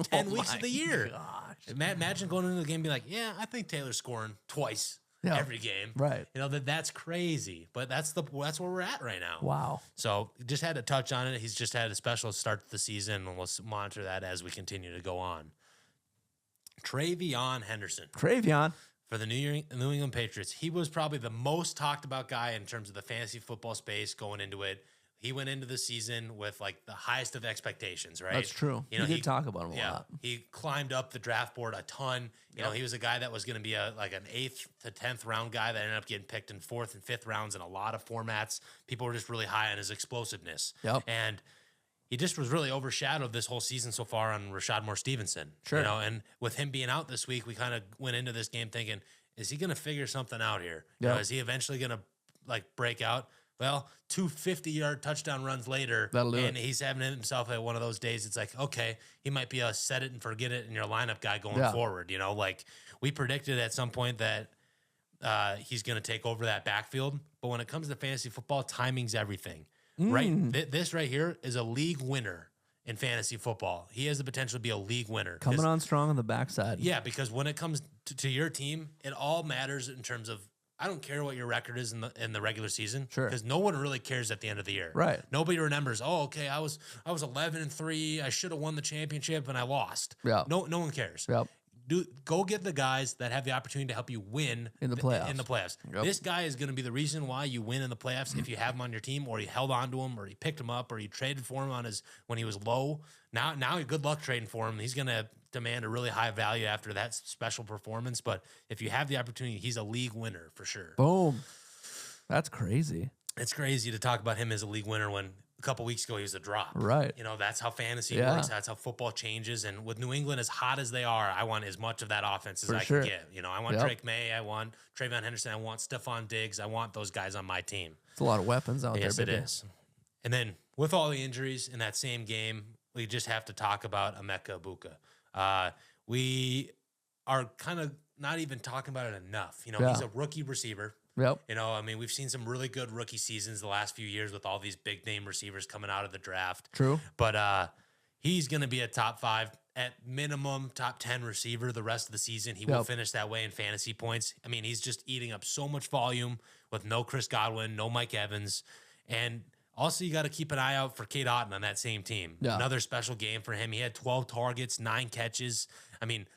10 weeks of the year. Gosh. Imagine going into the game and be like, yeah, I think Taylor's scoring twice every game. Right. That's crazy. But that's where we're at right now. Wow. So just had to touch on it. He's just had a special start to the season, and we'll monitor that as we continue to go on. Travion Henderson. Travion. For the New England Patriots, he was probably the most talked about guy in terms of the fantasy football space going into it. He went into the season with like the highest of expectations, right? That's true. You did talk about him a lot. He climbed up the draft board a ton. You know, he was a guy that was going to be an 8th to 10th round guy that ended up getting picked in 4th and 5th rounds in a lot of formats. People were just really high on his explosiveness. Yep. And he just was really overshadowed this whole season so far on Rashad Moore Stevenson. Sure. And with him being out this week, we kind of went into this game thinking, is he going to figure something out here? Yeah. Is he eventually going to break out? Well, 2 50-yard touchdown runs later, and he's having himself at one of those days. It's like, okay, he might be a set it and forget it in your lineup guy going forward. We predicted at some point that he's going to take over that backfield. But when it comes to fantasy football, timing's everything. Right? This right here is a league winner in fantasy football. He has the potential to be a league winner. Coming on strong on the backside. Yeah, because when it comes to your team, it all matters in terms of, I don't care what your record is in the regular season. Sure. Because no one really cares at the end of the year. Right. Nobody remembers, okay, I was 11-3, I should have won the championship and I lost. Yeah. No one cares. Yep. Go get the guys that have the opportunity to help you win in the playoffs. Yep. This guy is going to be the reason why you win in the playoffs if you have him on your team, or you held on to him, or you picked him up, or you traded for him when he was low. Now good luck trading for him. He's going to demand a really high value after that special performance. But if you have the opportunity, he's a league winner for sure. Boom. That's crazy. It's crazy to talk about him as a league winner when a couple weeks ago he was a drop. Right. That's how fantasy works. That's how football changes. And with New England as hot as they are, I want as much of that offense as I can get. I want Drake May. I want Travion Henderson. I want Stephon Diggs. I want those guys on my team. It's a lot of weapons out there. Yes, it is. And then with all the injuries in that same game, we just have to talk about Emeka Egbuka. We are kind of not even talking about it enough. He's a rookie receiver. Yep. We've seen some really good rookie seasons the last few years with all these big name receivers coming out of the draft. True. But he's going to be a top 5, at minimum top 10 receiver the rest of the season. He will finish that way in fantasy points. He's just eating up so much volume with no Chris Godwin, no Mike Evans. And also you got to keep an eye out for Cade Otton on that same team. Yeah. Another special game for him. He had 12 targets, 9 catches.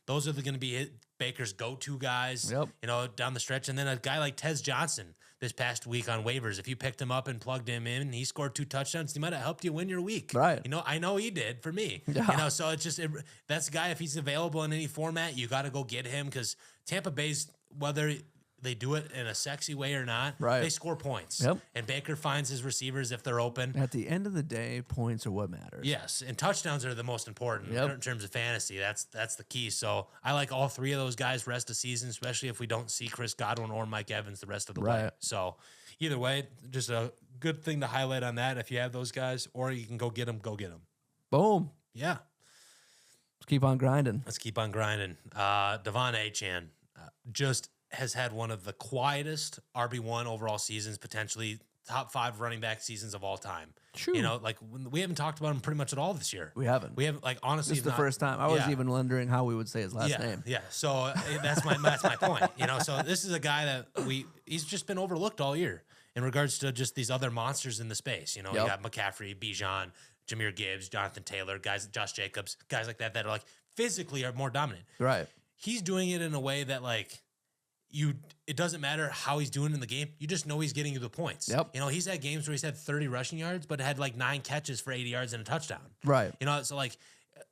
Those are going to be Baker's go-to guys, down the stretch. And then a guy like Tez Johnson this past week on waivers, if you picked him up and plugged him in, he scored 2 touchdowns. He might have helped you win your week. Right. I know he did for me. Yeah. So it's just, that's a guy, if he's available in any format, you got to go get him because Tampa Bay's whether they do it in a sexy way or not, Right. they score points. Yep. And Baker finds his receivers if they're open. At the end of the day, points are what matters. Yes, and touchdowns are the most important Yep. in terms of fantasy. That's the key. So I like all three of those guys rest of season, especially if we don't see Chris Godwin or Mike Evans the rest of the way. Right. So either way, just a good thing to highlight on that. If you have those guys, or you can go get them, go get them. Boom. Yeah, Let's keep on grinding. let's keep on grinding. Devon Achane just has had one of the quietest RB1 overall seasons, potentially top 5 running back seasons of all time. True. You know, like we haven't talked about him pretty much at all this year. We haven't. We haven't, like, honestly, This is the first time. I was even wondering how we would say his last name. Yeah. So that's my point. You know, so this is a guy that he's just been overlooked all year in regards to just these other monsters in the space. You know, Yep. you got McCaffrey, Bijan, Jahmyr Gibbs, Jonathan Taylor, guys, Josh Jacobs, guys like that are like physically are more dominant. Right. He's doing it in a way that like it doesn't matter how he's doing in the game. You just know he's getting you the points. Yep. You know, he's had games where he's had 30 rushing yards, but had like 9 catches for 80 yards and a touchdown. Right. You know, so like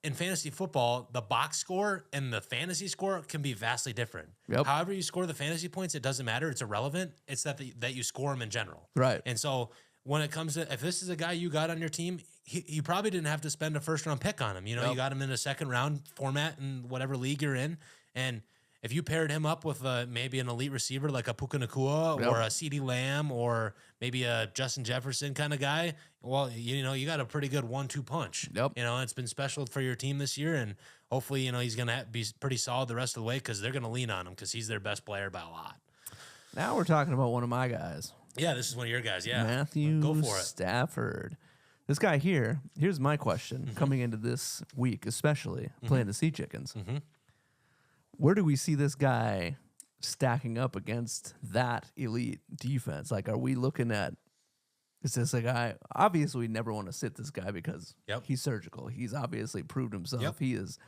in fantasy football, the box score and the fantasy score can be vastly different. Yep. However you score the fantasy points, it doesn't matter. It's irrelevant. It's that you score them in general. Right. And so when it comes to, if this is a guy you got on your team, you probably didn't have to spend a first round pick on him. You know, Yep. you got him in a second round format in whatever league you're in. And if you paired him up with maybe an elite receiver like a Puka Nacua Yep. or a CeeDee Lamb or maybe a Justin Jefferson kind of guy, well, you know, you got a pretty good 1-2 punch. Yep. You know, it's been special for your team this year, and hopefully, you know, he's going to be pretty solid the rest of the way because they're going to lean on him because he's their best player by a lot. Now we're talking about one of my guys. Yeah, this is one of your guys. Yeah. Matthew Go for it. Stafford. This guy here, here's my question Mm-hmm. coming into this week, especially playing the Sea Chickens. Mm-hmm. Where do we see this guy stacking up against that elite defense? Like, are we looking at, is this a guy? Obviously, we never want to sit this guy because Yep. he's surgical. He's obviously proved himself. Yep. He is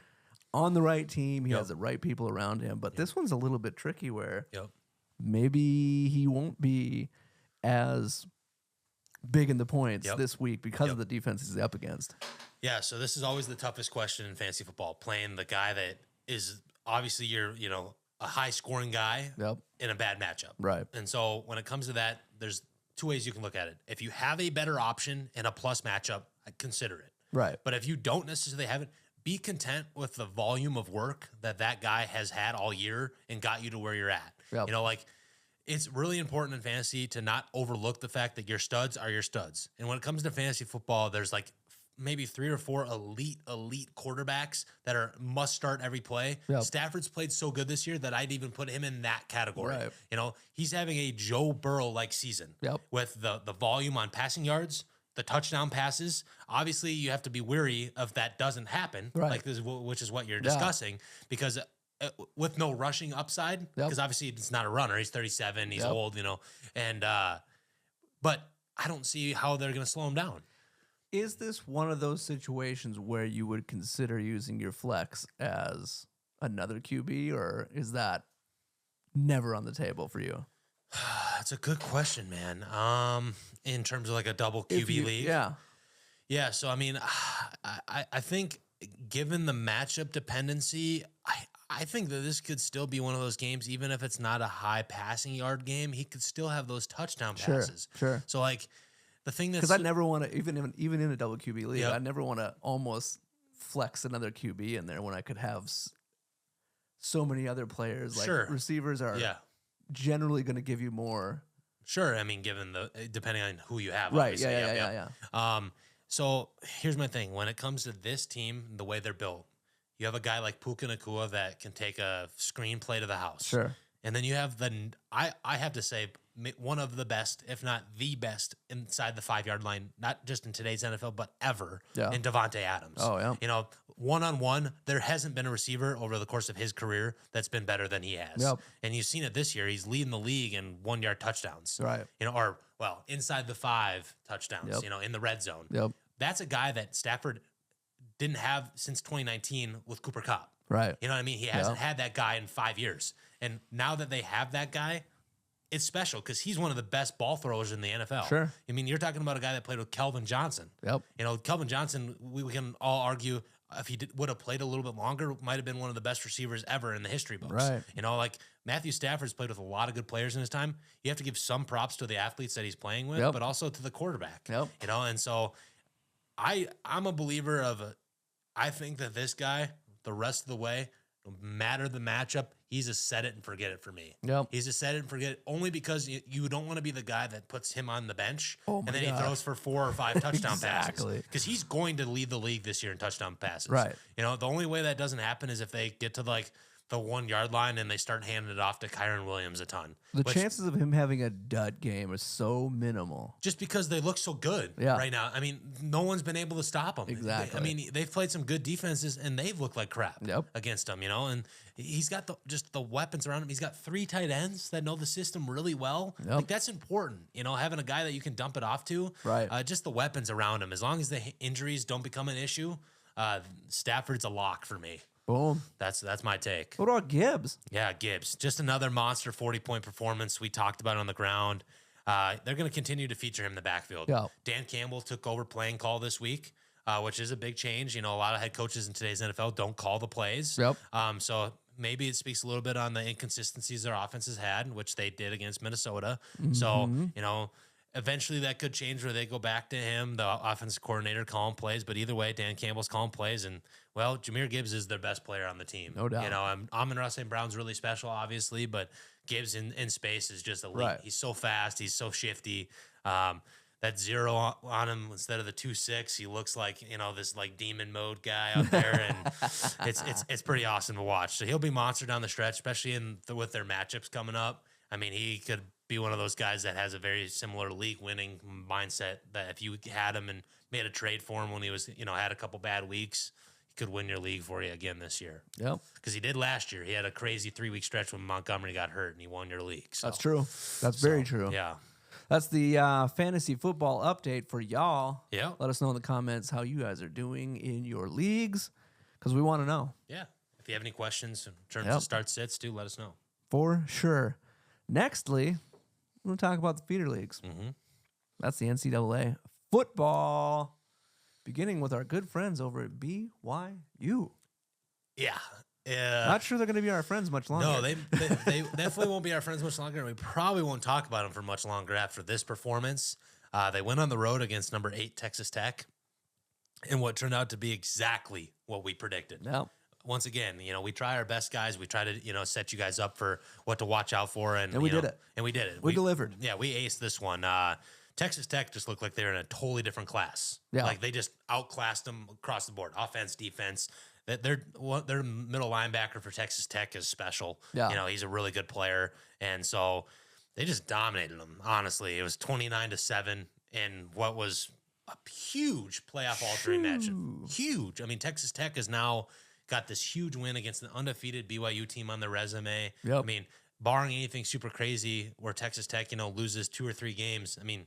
on the right team. He Yep. has the right people around him. But this one's a little bit tricky where Yep. maybe he won't be as big in the points Yep. this week because Yep. of the defense he's up against. Yeah, so this is always the toughest question in fantasy football, playing the guy that is obviously a high scoring guy Yep. in a bad matchup. Right. And so when it comes to that, there's 2 ways you can look at it. If you have a better option in a plus matchup, I'd consider it. Right. But if you don't necessarily have it, be content with the volume of work that guy has had all year and got you to where you're at. Yep. You know, like it's really important in fantasy to not overlook the fact that your studs are your studs. And when it comes to fantasy football, there's like maybe 3 or 4 elite quarterbacks that are must start every play. Yep. Stafford's played so good this year that I'd even put him in that category. Right. You know, he's having a Joe Burrow-like season Yep. with the volume on passing yards, the touchdown passes. Obviously, you have to be weary if that doesn't happen, Right. like this, which is what you're discussing, because with no rushing upside, because obviously it's not a runner. He's 37, he's Yep. old, you know, and but I don't see how they're going to slow him down. Is this one of those situations where you would consider using your flex as another QB, or is that never on the table for you? That's a good question, man. In terms of like a double QB league, Yeah. yeah. So I mean, I think given the matchup dependency, I think that this could still be one of those games, even if it's not a high passing yard game, he could still have those touchdown passes. Sure. So like the thing that's Because I never want to, even in a double QB league, Yep. I never want to almost flex another QB in there when I could have so many other players. Like Sure. receivers are yeah. generally going to give you more. Sure. I mean, given depending on who you have. Right. obviously. Yeah. Yep, yep. So here's my thing. When it comes to this team, the way they're built, you have a guy like Puka Nacua that can take a screenplay to the house. Sure. And then you have I have to say, one of the best, if not the best, inside the 5-yard line, not just in today's NFL, but ever, Yeah. in Devontae Adams. Oh, yeah. You know, one-on-one, there hasn't been a receiver over the course of his career that's been better than he has. Yep. And you've seen it this year. He's leading the league in 1-yard touchdowns. Right. You know, or, well, inside the 5 touchdowns, Yep. you know, in the red zone. Yep. That's a guy that Stafford didn't have since 2019 with Cooper Kupp. Right. You know what I mean? He hasn't had that guy in 5 years. And now that they have that guy, it's special because he's one of the best ball throwers in the NFL. Sure. I mean, you're talking about a guy that played with Kelvin Johnson. Yep. You know, Kelvin Johnson, we can all argue, if he would have played a little bit longer, might have been one of the best receivers ever in the history books. Right. You know, like Matthew Stafford's played with a lot of good players in his time. You have to give some props to the athletes that he's playing with, but also to the quarterback. Yep. You know, and so I'm a believer of I think that this guy, the rest of the way, no matter the matchup, he's a set it and forget it for me. Yep. He's a set it and forget it only because you don't want to be the guy that puts him on the bench Oh and then my he throws for 4 or 5 touchdown passes. Because he's going to lead the league this year in touchdown passes. Right. You know, the only way that doesn't happen is if they get to like the 1 yard line and they start handing it off to Kyron Williams a ton. The chances of him having a dud game are so minimal. Just because they look so good right now. I mean, no one's been able to stop them. Exactly. I mean, they've played some good defenses and they've looked like crap against them, you know, and he's got just the weapons around him. He's got 3 tight ends that know the system really well. Like that's important, you know, having a guy that you can dump it off to. Right. Just the weapons around him. As long as the injuries don't become an issue, Stafford's a lock for me. Boom. That's my take. What about Gibbs? Yeah, Gibbs. Just another monster 40-point performance. We talked about it on the ground. They're going to continue to feature him in the backfield. Yeah. Dan Campbell took over playing call this week, which is a big change. You know, a lot of head coaches in today's NFL don't call the plays. Yep. So maybe it speaks a little bit on the inconsistencies their offense has had, which they did against Minnesota. So, you know, eventually that could change where they go back to him, the offensive coordinator calling plays. But either way, Dan Campbell's calling plays. And, well, Jahmyr Gibbs is their best player on the team. No doubt. You know, Amon-Ra St. Brown's really special, obviously, but Gibbs in space is just elite. Right. He's so fast. He's so shifty. That 0 on him instead of the 2.6, he looks like, you know, this like demon mode guy out there, and it's pretty awesome to watch. So he'll be monster down the stretch, especially with their matchups coming up. I mean, he could be one of those guys that has a very similar league-winning mindset. That if you had him and made a trade for him when he was, you know, had a couple bad weeks, he could win your league for you again this year. Yep. Because he did last year. He had a crazy 3-week stretch when Montgomery got hurt, and he won your league. So. That's true. That's very true. Yeah. That's the fantasy football update for y'all. Yeah. Let us know in the comments how you guys are doing in your leagues, because we want to know. Yeah. If you have any questions in terms of start sits, let us know. For sure. Nextly, we're going to talk about the feeder leagues. Mm-hmm. That's the NCAA football, beginning with our good friends over at BYU. Yeah. Not sure they're going to be our friends much longer. No, they definitely won't be our friends much longer, and we probably won't talk about them for much longer after this performance. They went on the road against number 8 Texas Tech, and what turned out to be exactly what we predicted. No. Once again, you know, we try our best, guys. We try to, you know, set you guys up for what to watch out for, and we did it. And we did it. We delivered. Yeah, we aced this one. Texas Tech just looked like they were in a totally different class. Yeah. Like they just outclassed them across the board, offense, defense. Their middle linebacker for Texas Tech is special. Yeah. You know, he's a really good player. And so they just dominated them, honestly. It was 29-7 in what was a huge playoff-altering matchup. Huge. I mean, Texas Tech has now got this huge win against an undefeated BYU team on their resume. Yep. I mean, barring anything super crazy where Texas Tech, you know, loses 2 or 3 games, I mean,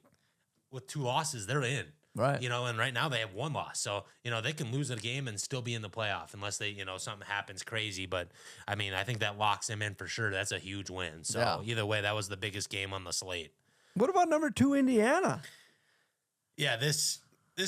with 2 losses, they're in. Right. You know, and right now they have 1 loss. So, you know, they can lose a game and still be in the playoff unless they, you know, something happens crazy. But, I mean, I think that locks them in for sure. That's a huge win. So, either way, that was the biggest game on the slate. What about number 2, Indiana? Yeah, this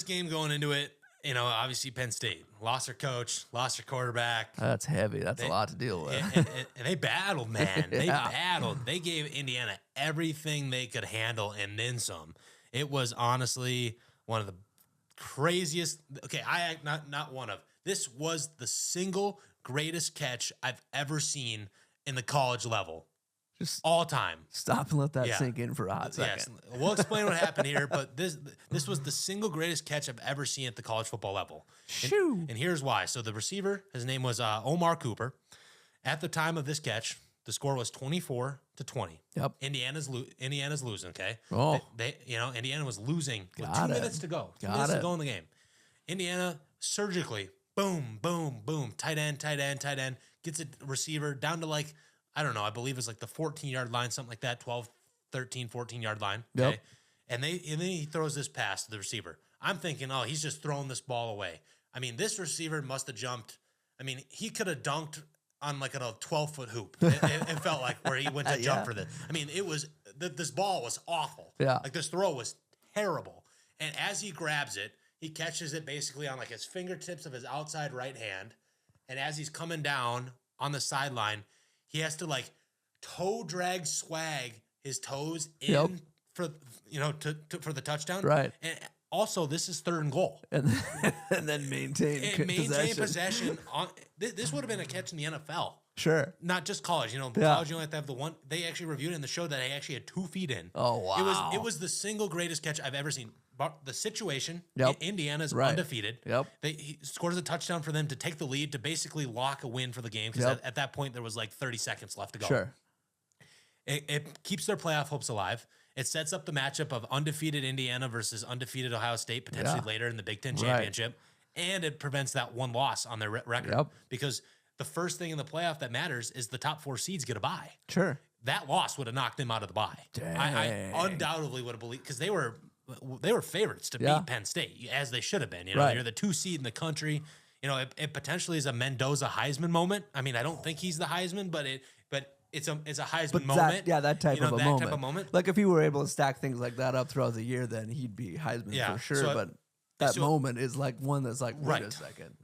game going into it, you know, obviously Penn State lost their coach, lost their quarterback. That's heavy. That's a lot to deal with. And they battled, man. They battled. They gave Indiana everything they could handle and then some. It was honestly one of the craziest. Okay, not one of. This was the single greatest catch I've ever seen in the college level. Just all time. Stop and let that sink in for a hot second. Yes. We'll explain what happened here, but this was the single greatest catch I've ever seen at the college football level. And here's why. So the receiver, his name was Omar Cooper. At the time of this catch, the score was 24-20. Yep. Indiana's losing, okay? Oh. Indiana was losing with 2 minutes to go. 2 Got minutes it. to go in the game. Indiana surgically, boom, boom, boom, tight end, gets a receiver down to like, I don't know, I believe it's like the 14-yard line, something like that, 12, 13, 14-yard line. Okay. Yep. And then he throws this pass to the receiver. I'm thinking, oh, he's just throwing this ball away. I mean, this receiver must have jumped. I mean, he could have dunked on like a 12-foot hoop. It felt like where he went to jump for this. I mean, it was this ball was awful. Yeah. Like this throw was terrible. And as he grabs it, he catches it basically on like his fingertips of his outside right hand. And as he's coming down on the sideline, he has to like toe drag swag his toes in for for the touchdown. Right. And also, this is 3rd and goal. And then maintain possession. This would have been a catch in the NFL. Sure. Not just college. College you only have to have the one. They actually reviewed it in the show that he actually had 2 feet in. Oh, wow. It was the single greatest catch I've ever seen. But the situation, Indiana's Right. undefeated. Yep. He scores a touchdown for them to take the lead, to basically lock a win for the game, because at that point there was like 30 seconds left to go. Sure. It keeps their playoff hopes alive. It sets up the matchup of undefeated Indiana versus undefeated Ohio State, potentially later in the Big Ten championship. And it prevents that one loss on their record. Because the first thing in the playoff that matters is the top 4 seeds get a bye. Sure. That loss would have knocked them out of the bye. I undoubtedly would have believed, because they were favorites to beat Penn State, as they should have been. You're the 2 seed in the country. It potentially is a Mendoza Heisman moment. I mean, I don't think he's the Heisman, but it's a Heisman moment. That type of a moment. Type of moment. Like if he were able to stack things like that up throughout the year, then he'd be Heisman for sure. But that moment is like one that's like, wait a second.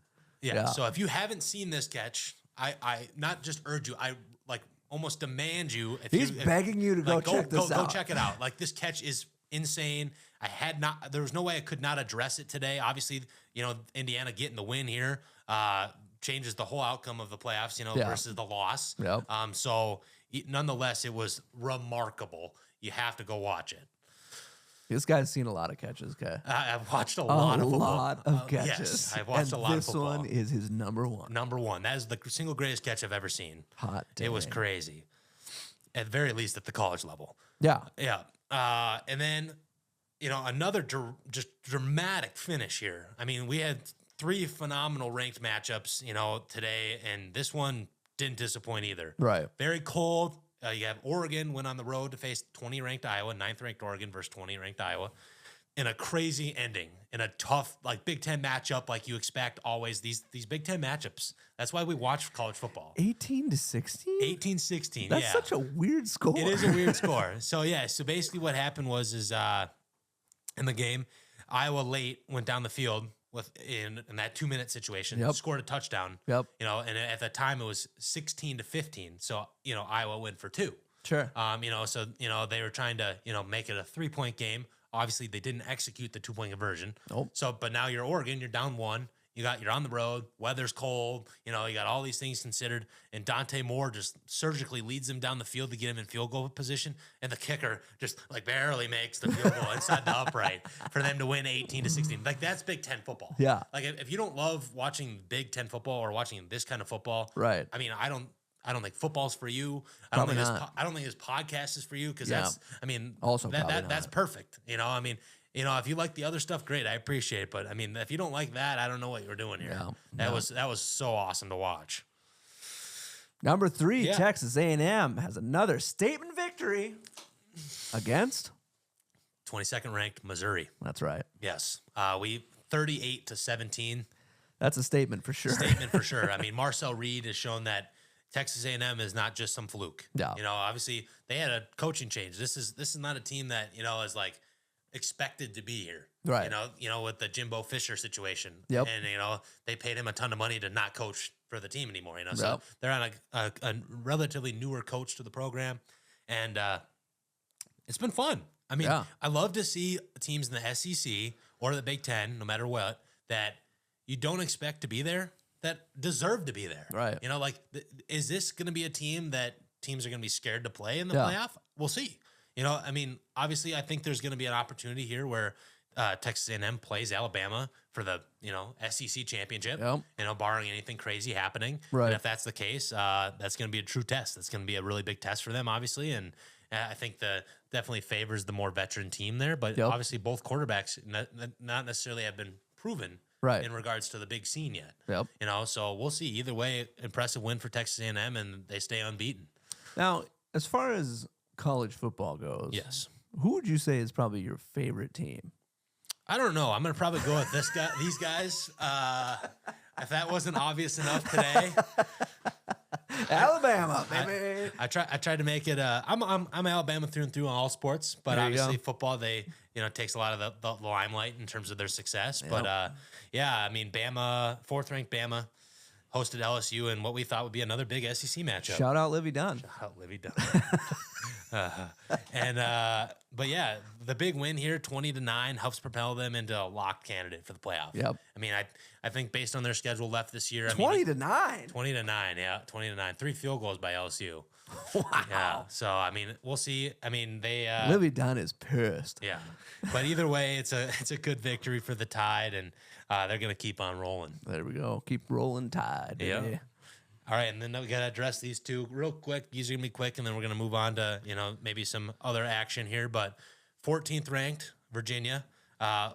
Yeah. So if you haven't seen this catch, I not just urge you, I like almost demand you. He's begging you to go check this out. Go check it out. Like, this catch is insane. There was no way I could not address it today. Obviously, Indiana getting the win here changes the whole outcome of the playoffs, versus the loss. Yep. So nonetheless, it was remarkable. You have to go watch it. This guy's seen a lot of catches, okay? I've watched a lot of football. A lot of catches. Yes, I've watched a lot of football. This one is his number one. Number one. That is the single greatest catch I've ever seen. Hot dang. It was crazy. At the very least, at the college level. Yeah. Yeah. And then, another just dramatic finish here. I mean, we had 3 phenomenal ranked matchups, today, and this one didn't disappoint either. Right. Very cold. You have Oregon went on the road to face 20-ranked Iowa, 9th-ranked Oregon versus 20-ranked Iowa, in a crazy ending, in a tough, like, Big Ten matchup, like you expect always, these Big Ten matchups. That's why we watch college football. 18-16? 18-16, That's such a weird score. It is a weird score. So basically what happened was in the game, Iowa late went down the field in that 2-minute situation, scored a touchdown. Yep. And at the time it was 16-15. So, Iowa went for 2. Sure. So they were trying to, make it a 3-point game. Obviously they didn't execute the 2-point conversion. Nope. So, but now you're Oregon, you're down 1. You're on the road, weather's cold, you got all these things considered, and Dante Moore just surgically leads him down the field to get him in field goal position, and the kicker just like barely makes the field goal inside the upright for them to win 18-16. Like, that's Big Ten football. Yeah. Like, if you don't love watching Big Ten football or watching this kind of football, right? I mean, I don't think football's for you. I don't think this podcast is for you, because that's perfect. If you like the other stuff, great. I appreciate it. But I mean, if you don't like that, I don't know what you're doing here. That was so awesome to watch. Number 3, Texas A&M has another statement victory against 22nd ranked Missouri. That's right. Yes. We 38-17. That's a statement for sure. Statement for sure. I mean, Marcel Reed has shown that Texas A&M is not just some fluke. Yeah. Obviously they had a coaching change. This is not a team that, is like expected to be here. Right. With the Jimbo Fisher situation. Yep. And, they paid him a ton of money to not coach for the team anymore, So they're on a relatively newer coach to the program. And it's been fun. I mean, I love to see teams in the SEC or the Big Ten, no matter what, that you don't expect to be there, that deserve to be there. Right. Is this going to be a team that teams are going to be scared to play in the playoff? We'll see. Obviously, I think there's going to be an opportunity here where Texas A&M plays Alabama for the, SEC championship, barring anything crazy happening. Right. And if that's the case, that's going to be a true test. That's going to be a really big test for them, obviously. And I think definitely favors the more veteran team there. But obviously, both quarterbacks not necessarily have been proven in regards to the big scene yet. Yep. So we'll see. Either way, impressive win for Texas A&M, and they stay unbeaten. Now, as far as college football goes, yes, who would you say is probably your favorite team? I don't know. I'm going to probably go with these guys. If that wasn't obvious enough today, Alabama, baby. I tried to make it. I'm Alabama through and through on all sports, but obviously football. They takes a lot of the limelight in terms of their success. But I mean, Bama, 4th-ranked Bama, hosted LSU in what we thought would be another big SEC matchup. Shout out Livy Dunn. Shout out Livy Dunn. But yeah, the big win here, 20-9, helps propel them into a locked candidate for the playoff. Yep. I mean, I think based on their schedule left this year, 20-9. 20-9, yeah, 20-9, 3 field goals by LSU. Wow. Yeah. So I mean, we'll see. I mean, they Livy Dunn is pissed. yeah, but either way, it's a good victory for the Tide, and they're gonna keep on rolling. There we go. Keep rolling Tide. Yeah. Baby. All right, and then we got to address these two real quick. These are going to be quick, and then we're going to move on to, maybe some other action here. But 14th ranked Virginia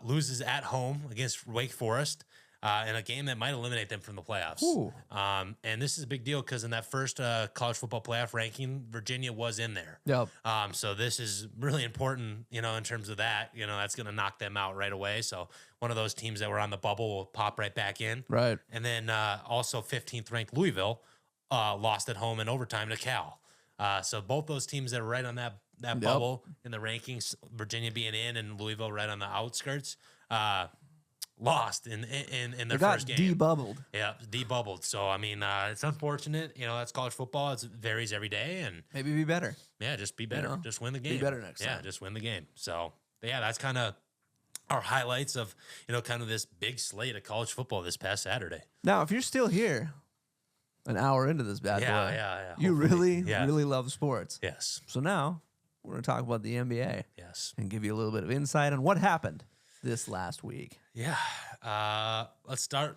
loses at home against Wake Forest in a game that might eliminate them from the playoffs. Ooh. And this is a big deal because in that first college football playoff ranking, Virginia was in there. Yep. So this is really important, in terms of that. That's going to knock them out right away. So one of those teams that were on the bubble will pop right back in. Right. And then also 15th ranked Louisville lost at home in overtime to Cal. So both those teams that are right on that bubble in the rankings, Virginia being in and Louisville right on the outskirts, lost in their first game. De-bubbled. Yeah, de-bubbled. So, I mean, it's unfortunate. That's college football. It varies every day. And Maybe be better. yeah, just be better. Just win the game. Be better next time. Yeah, just win the game. So, yeah, that's kind of our highlights of, kind of this big slate of college football this past Saturday. Now, if you're still here an hour into this bad boy, Yeah. you Hopefully. really love sports. Yes. So now we're going to talk about the NBA Yes. and give you a little bit of insight on what happened this last week. Yeah. Let's start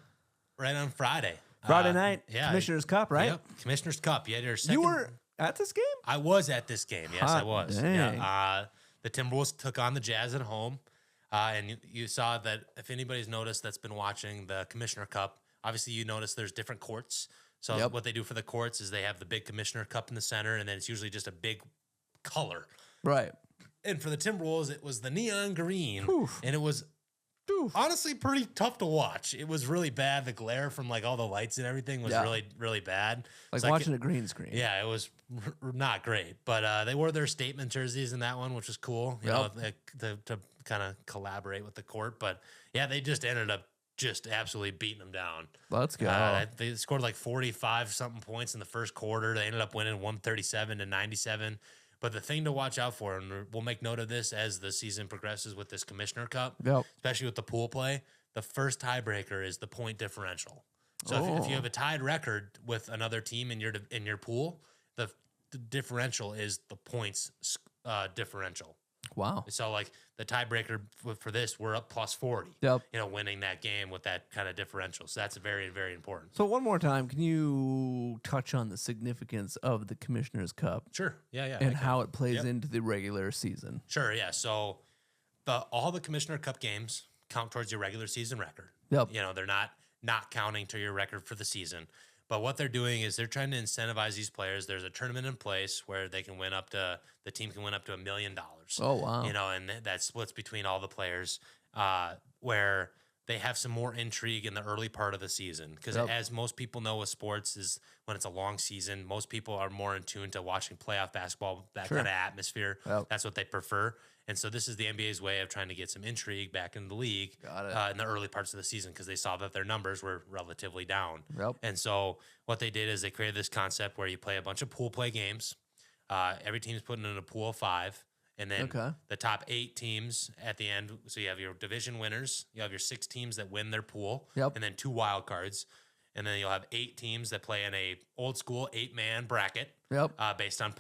right on Friday. Friday night, yeah. Commissioner's Cup, right? Yep. Commissioner's Cup. You had your second. You were at this game? I was at this game. Yes, I Hot was. dang. Yeah. The Timberwolves took on the Jazz at home. And you saw that if anybody's noticed that's been watching the Commissioner Cup, obviously you notice there's different courts. So what they do for the courts is they have the big Commissioner Cup in the center, and then it's usually just a big color. Right. And for the Timberwolves, it was the neon green, Oof. and it was honestly pretty tough to watch. It was really bad. The glare from like all the lights and everything was really, really bad. Like watching a green screen. Yeah, it was not great. But they wore their statement jerseys in that one, which was cool. You know, to kind of collaborate with the court. But yeah, they just ended up just absolutely beating them down. Let's go. They scored like 45 something points in the first quarter. They ended up winning 137-97. But the thing to watch out for, and we'll make note of this as the season progresses with this Commissioner Cup, especially with the pool play, the first tiebreaker is the point differential. So if you have a tied record with another team in your pool, the differential is the points differential. Wow. So like the tiebreaker for this, we're up plus 40. Yep. Winning that game with that kind of differential. So that's very, very important. So one more time, can you touch on the significance of the Commissioner's Cup? Sure. Yeah. And how it plays into the regular season? Sure. Yeah. So all the Commissioner Cup games count towards your regular season record. Yep. They're not counting to your record for the season. But what they're doing is they're trying to incentivize these players. There's a tournament in place where the team can win up to $1 million. Oh, wow. And that splits between all the players where they have some more intrigue in the early part of the season. Because as most people know with sports is when it's a long season, most people are more in tune to watching playoff basketball, that kind of atmosphere. Yep. That's what they prefer. And so this is the NBA's way of trying to get some intrigue back in the league in the early parts of the season because they saw that their numbers were relatively down. Yep. And so what they did is they created this concept where you play a bunch of pool play games. Every team is put in a pool of 5. And then the top 8 teams at the end. So you have your division winners. You have your 6 teams that win their pool. Yep. And then 2 wild cards. And then you'll have 8 teams that play in a old school 8-man bracket. Yep. Based on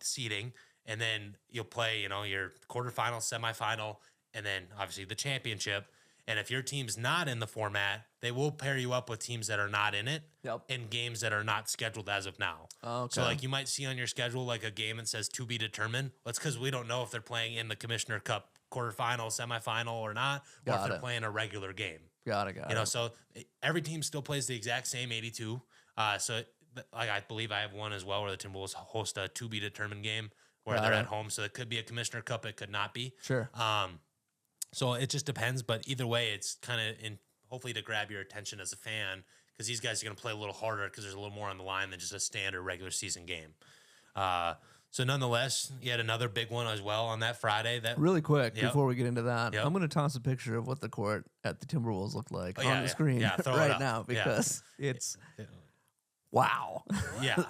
seeding. And then you'll play, your quarterfinal, semifinal, and then obviously the championship. And if your team's not in the format, they will pair you up with teams that are not in it in games that are not scheduled as of now. Okay. So like you might see on your schedule like a game that says to be determined. That's because we don't know if they're playing in the Commissioner Cup quarterfinal, semifinal or not, or if they're playing a regular game. Got it. So every team still plays the exact same 82. So I believe I have one as well where the Timberwolves host a to be determined game. Where they're at home, so it could be a Commissioner Cup, it could not be. Sure. So it just depends, but either way, it's kind of hopefully to grab your attention as a fan because these guys are going to play a little harder because there's a little more on the line than just a standard regular season game. So nonetheless, you had another big one as well on that Friday. That Really quick, Yep. before we get into that, Yep. I'm going to toss a picture of what the court at the Timberwolves looked like Oh, on yeah, the yeah. screen Yeah, throw it right up. now Yeah. because it's Yeah. wow. Yeah.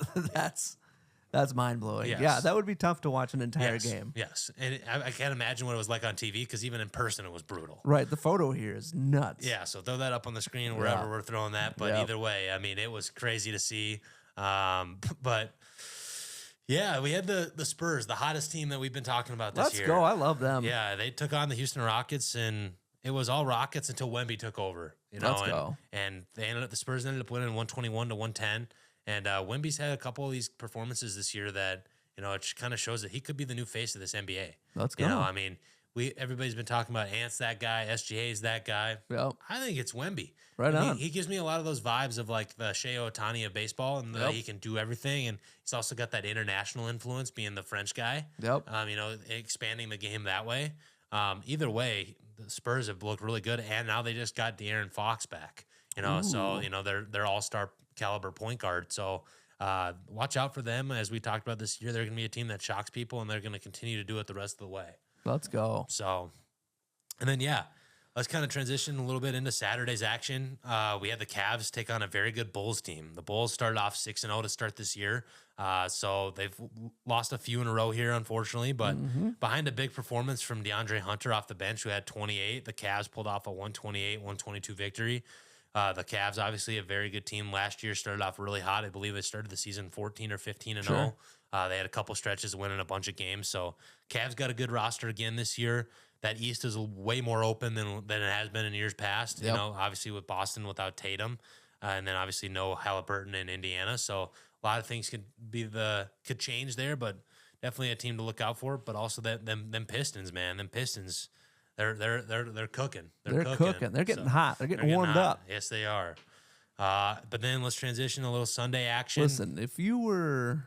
That's mind blowing. Yes. Yeah, that would be tough to watch an entire Yes, game. Yes, and I can't imagine what it was like on TV because even in person it was brutal. Right, the photo here is nuts. Yeah, so throw that up on the screen wherever Yeah. we're throwing that. But Yep. either way, I mean, it was crazy to see. But yeah, we had the Spurs, the hottest team that we've been talking about this Let's year. go. I love them. Yeah, they took on the Houston Rockets, and it was all Rockets until Wemby took over. You know, Let's go. And the Spurs ended up winning 121 to 110. And Wemby's had a couple of these performances this year that, you know, it kind of shows that he could be the new face of this NBA. Let's go. You know, I mean, everybody's been talking about Ant's that guy, SGA's that guy. Yep. I think it's Wemby. Right I mean, on. He gives me a lot of those vibes of like the Shea Otani of baseball, and that he can do everything. And he's also got that international influence, being the French guy. Yep. You know, expanding the game that way. Either way, the Spurs have looked really good, and now they just got De'Aaron Fox back. You know, so you know they're all-star caliber point guard. So watch out for them. As we talked about this year, they're going to be a team that shocks people, and they're going to continue to do it the rest of the way. Let's go. So, and then let's kind of transition a little bit into Saturday's action. We had the Cavs take on a very good Bulls team. The Bulls started off 6-0 to start this year. So they've lost a few in a row here, unfortunately. But behind a big performance from DeAndre Hunter off the bench, who had 28, the Cavs pulled off a 128-122 victory. The Cavs, obviously a very good team. Last year started off really hot. I believe they started the season 14 or 15-0. Sure. They had a couple stretches winning a bunch of games. So Cavs got a good roster again this year. That East is way more open than it has been in years past. Yep. You know, obviously with Boston without Tatum, and then obviously no Halliburton in Indiana. So a lot of things could change there, but definitely a team to look out for. But also them Pistons, man, them Pistons. They're cooking. They're cooking. They're getting hot. They're getting warmed up. Yes, they are. But then let's transition a little Sunday action. Listen, if you were,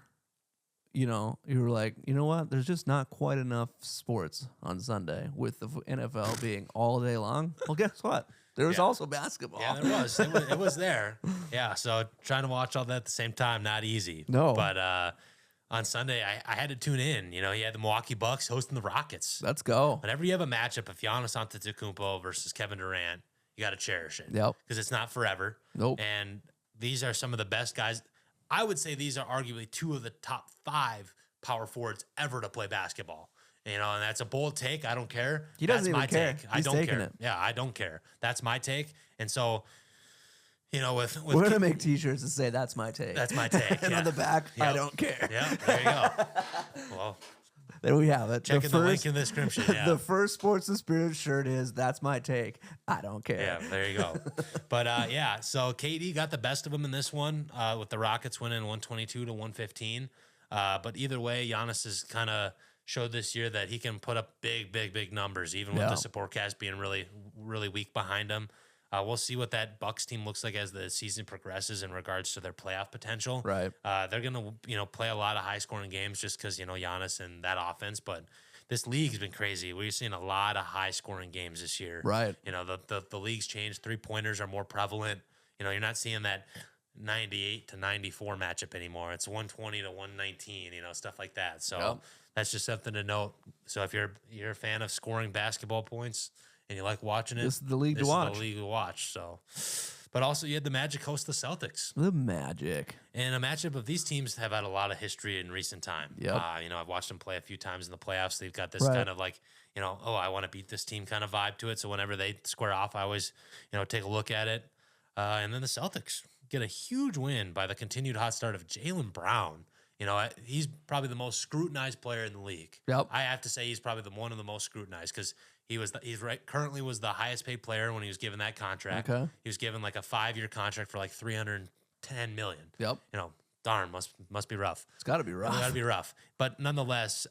you were like, you know what? There's just not quite enough sports on Sunday with the NFL being all day long. Well, guess what? There was also basketball. Yeah, there was. It was there. Yeah, so trying to watch all that at the same time, not easy. No. But on Sunday, I had to tune in. You know, you had the Milwaukee Bucks hosting the Rockets. Let's go. Whenever you have a matchup of Giannis Antetokounmpo versus Kevin Durant, you got to cherish it. Yep. Because it's not forever. Nope. And these are some of the best guys. I would say these are arguably two of the top 5 power forwards ever to play basketball. You know, and that's a bold take. I don't care. He doesn't That's my even care. take. I He's don't taking care. it. Yeah, I don't care. That's my take. And so, you know, with We're gonna make T-shirts that say "That's my take." that's my take. and yeah. on the back, I Yep. don't care. Yeah, there you go. Well, There we have it. checking the link in the description. Yeah. The first Sports and Spirit shirt is "That's my take." I don't care. Yeah, there you go. But so KD got the best of them in this one, with the Rockets winning 122 to 115. But either way, Giannis has kind of showed this year that he can put up big numbers, even with the support cast being really, really weak behind him. We'll see what that Bucks team looks like as the season progresses in regards to their playoff potential. Right. They're gonna, play a lot of high scoring games just because Giannis and that offense. But this league's been crazy. We've seen a lot of high scoring games this year. Right. You know, the league's changed. 3-pointers are more prevalent. You know, you're not seeing that 98 to 94 matchup anymore. It's 120 to 119. Stuff like that. So that's just something to note. So if you're a fan of scoring basketball points and you like watching it, This is the league to watch. So, but also you had the Magic host the Celtics. The Magic. And a matchup of these teams have had a lot of history in recent time. Yep. I've watched them play a few times in the playoffs. They've got this kind of like, I want to beat this team kind of vibe to it. So whenever they square off, I always, take a look at it. And then the Celtics get a huge win by the continued hot start of Jaylen Brown. He's probably the most scrutinized player in the league. Yep. I have to say he's probably one of the most scrutinized because currently was the highest paid player when he was given that contract. Okay. He was given like a 5-year contract for like $310 million. Yep. Darn, must be rough. It's got to be rough. It's got to be rough. But nonetheless,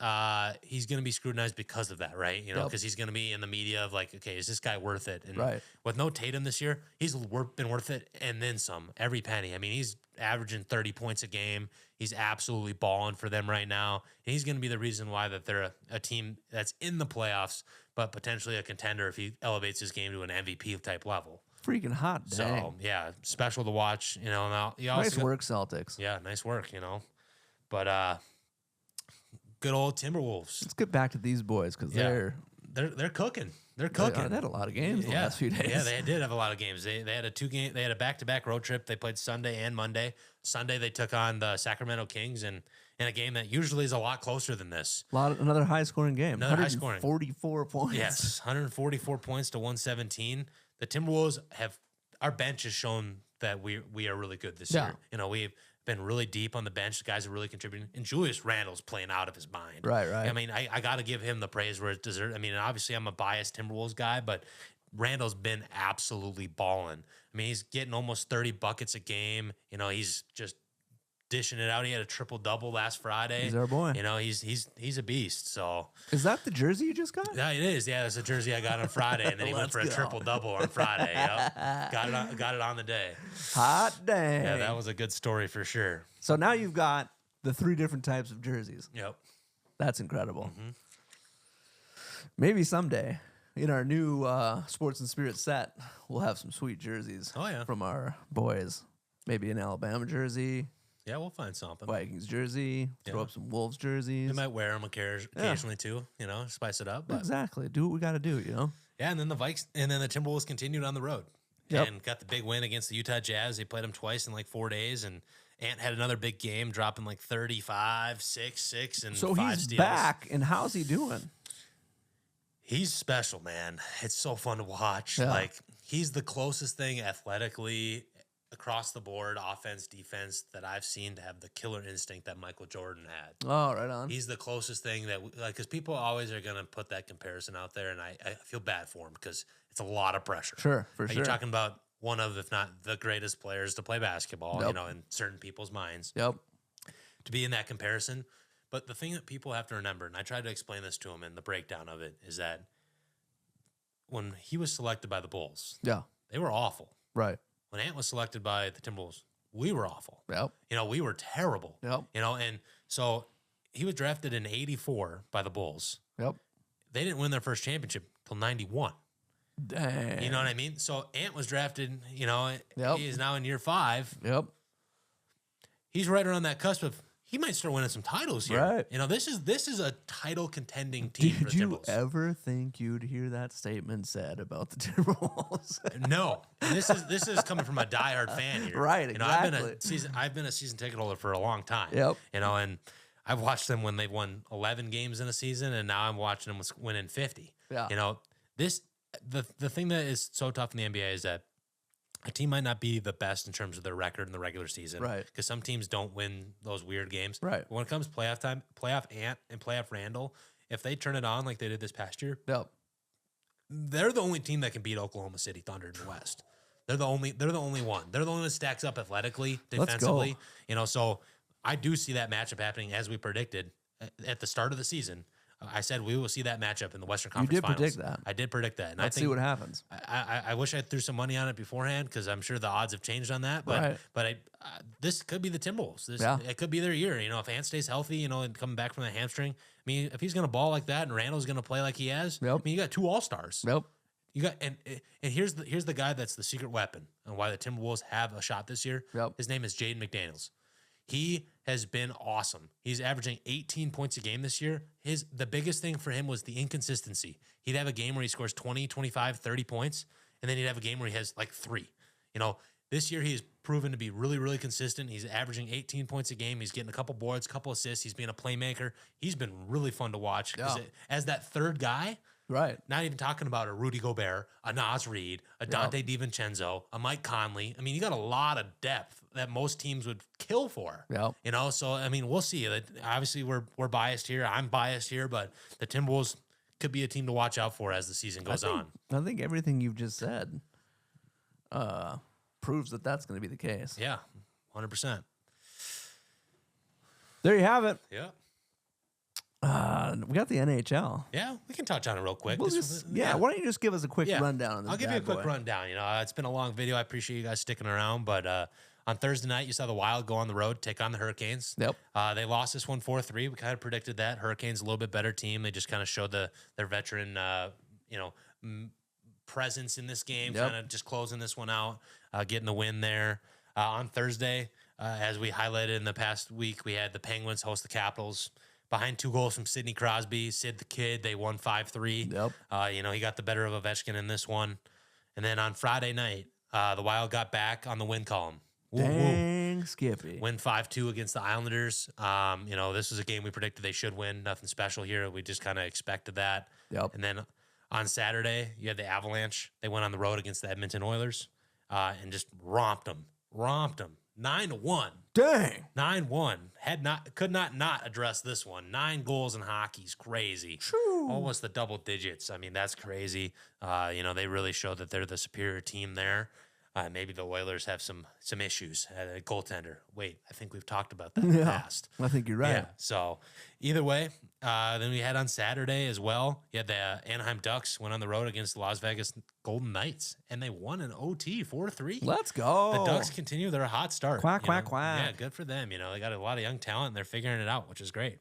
he's going to be scrutinized because of that, right? Because he's going to be in the media of like, okay, is this guy worth it? And Right. with no Tatum this year, he's been worth it and then some, every penny. I mean, he's averaging 30 points a game. He's absolutely balling for them right now. And he's going to be the reason why that they're a team that's in the playoffs, but potentially a contender if he elevates his game to an MVP type level. Freaking hot. Dang. So, yeah, special to watch. Now, Nice work, Celtics. Yeah, nice work, But good old Timberwolves. Let's get back to these boys because they're cooking. They're cooking. They had a lot of games the last few days. Yeah, they did have a lot of games. They had a back-to-back road trip. They played Sunday and Monday. Sunday they took on the Sacramento Kings in a game that usually is a lot closer than this. Another high-scoring game. Another high-scoring. 44 points. Yes, 144 points to 117. The Timberwolves our bench has shown that we are really good this year. You know, we've been really deep on the bench. The guys are really contributing. And Julius Randle's playing out of his mind. Right. I mean, I got to give him the praise where it deserves. I mean, obviously I'm a biased Timberwolves guy, but Randle's been absolutely balling. I mean, he's getting almost 30 buckets a game. You know, he's just dishing it out. He had a triple-double last Friday. He's our boy. You know, he's a beast. So is that the jersey you just got? Yeah, it is. Yeah, that's a jersey I got on Friday, and then he went for a triple-double on Friday. Yep. Got it on the day. Hot dang. Yeah, that was a good story for sure. So now you've got the 3 different types of jerseys. Yep. That's incredible. Mm-hmm. Maybe someday in our new Sports and Spirit set, we'll have some sweet jerseys from our boys. Maybe an Alabama jersey. Yeah, we'll find something. Vikings jersey. Throw up some Wolves jerseys. We might wear them occasionally too. You know, spice it up. But. Exactly. Do what we got to do. You know. Yeah, and then the Timberwolves continued on the road and got the big win against the Utah Jazz. They played them twice in like 4 days, and Ant had another big game, dropping like 35, 6, and 5 steals. So he's back, and how's he doing? He's special, man. It's so fun to watch. Yeah. Like, he's the closest thing athletically across the board, offense, defense, that I've seen to have the killer instinct that Michael Jordan had. Oh, right on. He's the closest thing that, because people always are going to put that comparison out there, and I feel bad for him because it's a lot of pressure. Sure, for sure. You're talking about one of, if not the greatest players to play basketball, you know, in certain people's minds. Yep. To be in that comparison. But the thing that people have to remember, and I tried to explain this to him in the breakdown of it, is that when he was selected by the Bulls, they were awful. Right. When Ant was selected by the Timberwolves, we were awful. Yep. You know, we were terrible. Yep. You know, and so he was drafted in 84 by the Bulls. Yep. They didn't win their first championship till 91. Dang. You know what I mean? So Ant was drafted, you know, he is now in year 5. Yep. He's right around that cusp of he might start winning some titles here. Right. You know, this is a title contending team for the Timberwolves. Did you ever think you'd hear that statement said about the Timberwolves? No. And this is coming from a diehard fan here. Right, you know, exactly. I've been a season ticket holder for a long time. Yep. You know, and I've watched them when they've won 11 games in a season, and now I'm watching them winning 50. Yeah. You know, the thing that is so tough in the NBA is that a team might not be the best in terms of their record in the regular season. Right. Because some teams don't win those weird games. Right. But when it comes to playoff time, playoff Ant and playoff Randall, if they turn it on like they did this past year, they're the only team that can beat Oklahoma City Thunder in the West. They're the only one. They're the only one that stacks up athletically, defensively. Let's go. You know, so I do see that matchup happening as we predicted at the start of the season. I said we will see that matchup in the Western Conference Finals. Predict that. I did predict that. And Let's see what happens. I wish I threw some money on it beforehand because I'm sure the odds have changed on that. But this could be the Timberwolves. It could be their year. You know, if Ant stays healthy, you know, and coming back from the hamstring. I mean, if he's going to ball like that and Randall's going to play like he has, I mean, you got 2 All-Stars. Yep. You got and here's the guy that's the secret weapon and why the Timberwolves have a shot this year. Yep. His name is Jaden McDaniels. He has been awesome. He's averaging 18 points a game this year. The biggest thing for him was the inconsistency. He'd have a game where he scores 20, 25, 30 points, and then he'd have a game where he has like 3. You know, this year he's proven to be really, really consistent. He's averaging 18 points a game. He's getting a couple boards, couple assists. He's being a playmaker. He's been really fun to watch. As that third guy, right? Not even talking about a Rudy Gobert, a Naz Reid, a Dante DiVincenzo, a Mike Conley. I mean, you got a lot of depth that most teams would kill for. Yeah. You know, so I mean, we'll see. Obviously, we're biased here. I'm biased here, but the Timberwolves could be a team to watch out for as the season goes on. I think everything you've just said proves that that's going to be the case. Yeah, 100%. There you have it. Yeah. We got the NHL. Yeah, we can touch on it real quick. Why don't you just give us a quick rundown on this? I'll give you a quick rundown. You know, it's been a long video. I appreciate you guys sticking around. But on Thursday night, you saw the Wild go on the road, take on the Hurricanes. Yep. They lost this one 4-3. We kind of predicted that. Hurricanes a little bit better team. They just kind of showed their veteran, presence in this game, kind of just closing this one out, getting the win there. On Thursday, as we highlighted in the past week, we had the Penguins host the Capitals. behind 2 goals from Sidney Crosby. Sid the Kid, they won 5-3. Yep. He got the better of Ovechkin in this one. And then on Friday night, the Wild got back on the win column. Dang, Skippy. Win 5-2 against the Islanders. This was a game we predicted they should win. Nothing special here. We just kind of expected that. Yep. And then on Saturday, you had the Avalanche. They went on the road against the Edmonton Oilers and just romped them. 9-1. Dang. 9-1. Could not address this one. 9 goals in hockey's crazy. True. Almost the double digits. I mean, that's crazy. They really showed that they're the superior team there. Maybe the Oilers have some issues at a goaltender. Wait, I think we've talked about that in the past. I think you're right. Yeah. So either way, then we had on Saturday as well. You had the Anaheim Ducks went on the road against the Las Vegas Golden Knights, and they won an OT 4-3. Let's go. The Ducks continue their hot start. Quack, quack, quack. Yeah, good for them. They got a lot of young talent, and they're figuring it out, which is great.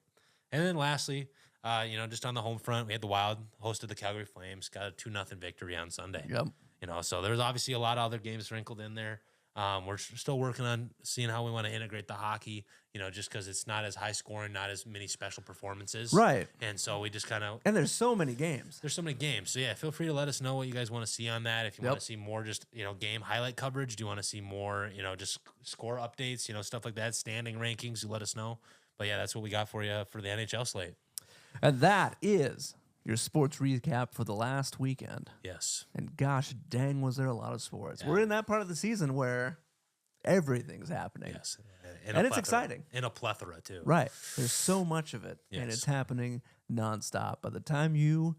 And then lastly, just on the home front, we had the Wild hosted the Calgary Flames, got a 2-0 victory on Sunday. Yep. So there's obviously a lot of other games sprinkled in there. We're still working on seeing how we want to integrate the hockey, just because it's not as high scoring, not as many special performances. Right. And so we just kind of... And there's so many games. There's so many games. So, yeah, feel free to let us know what you guys want to see on that. If you want to see more just, game highlight coverage, do you want to see more, just score updates, stuff like that, standing rankings, you let us know. But, yeah, that's what we got for you for the NHL slate. And that is your sports recap for the last weekend. Yes. And gosh dang, was there a lot of sports. Yeah. We're in that part of the season where everything's happening. Yes. And it's exciting. In a plethora, too. Right. There's so much of it. Yes. And it's happening nonstop. By the time you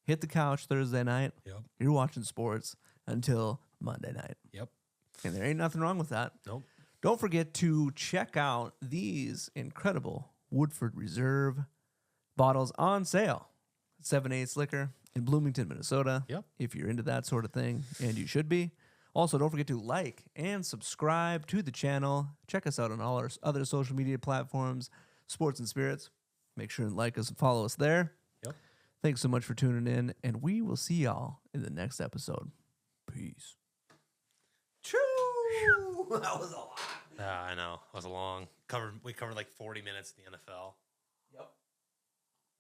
hit the couch Thursday night, you're watching sports until Monday night. Yep. And there ain't nothing wrong with that. Nope. Don't forget to check out these incredible Woodford Reserve bottles on sale. 7/8 Liquor in Bloomington, Minnesota. Yep. If you're into that sort of thing, and you should be. Also, don't forget to like and subscribe to the channel. Check us out on all our other social media platforms, Sports and Spirits. Make sure and like us and follow us there. Yep. Thanks so much for tuning in, and we will see y'all in the next episode. Peace. True. That was a lot. I know. It was long. We covered like 40 minutes in the NFL. Yep.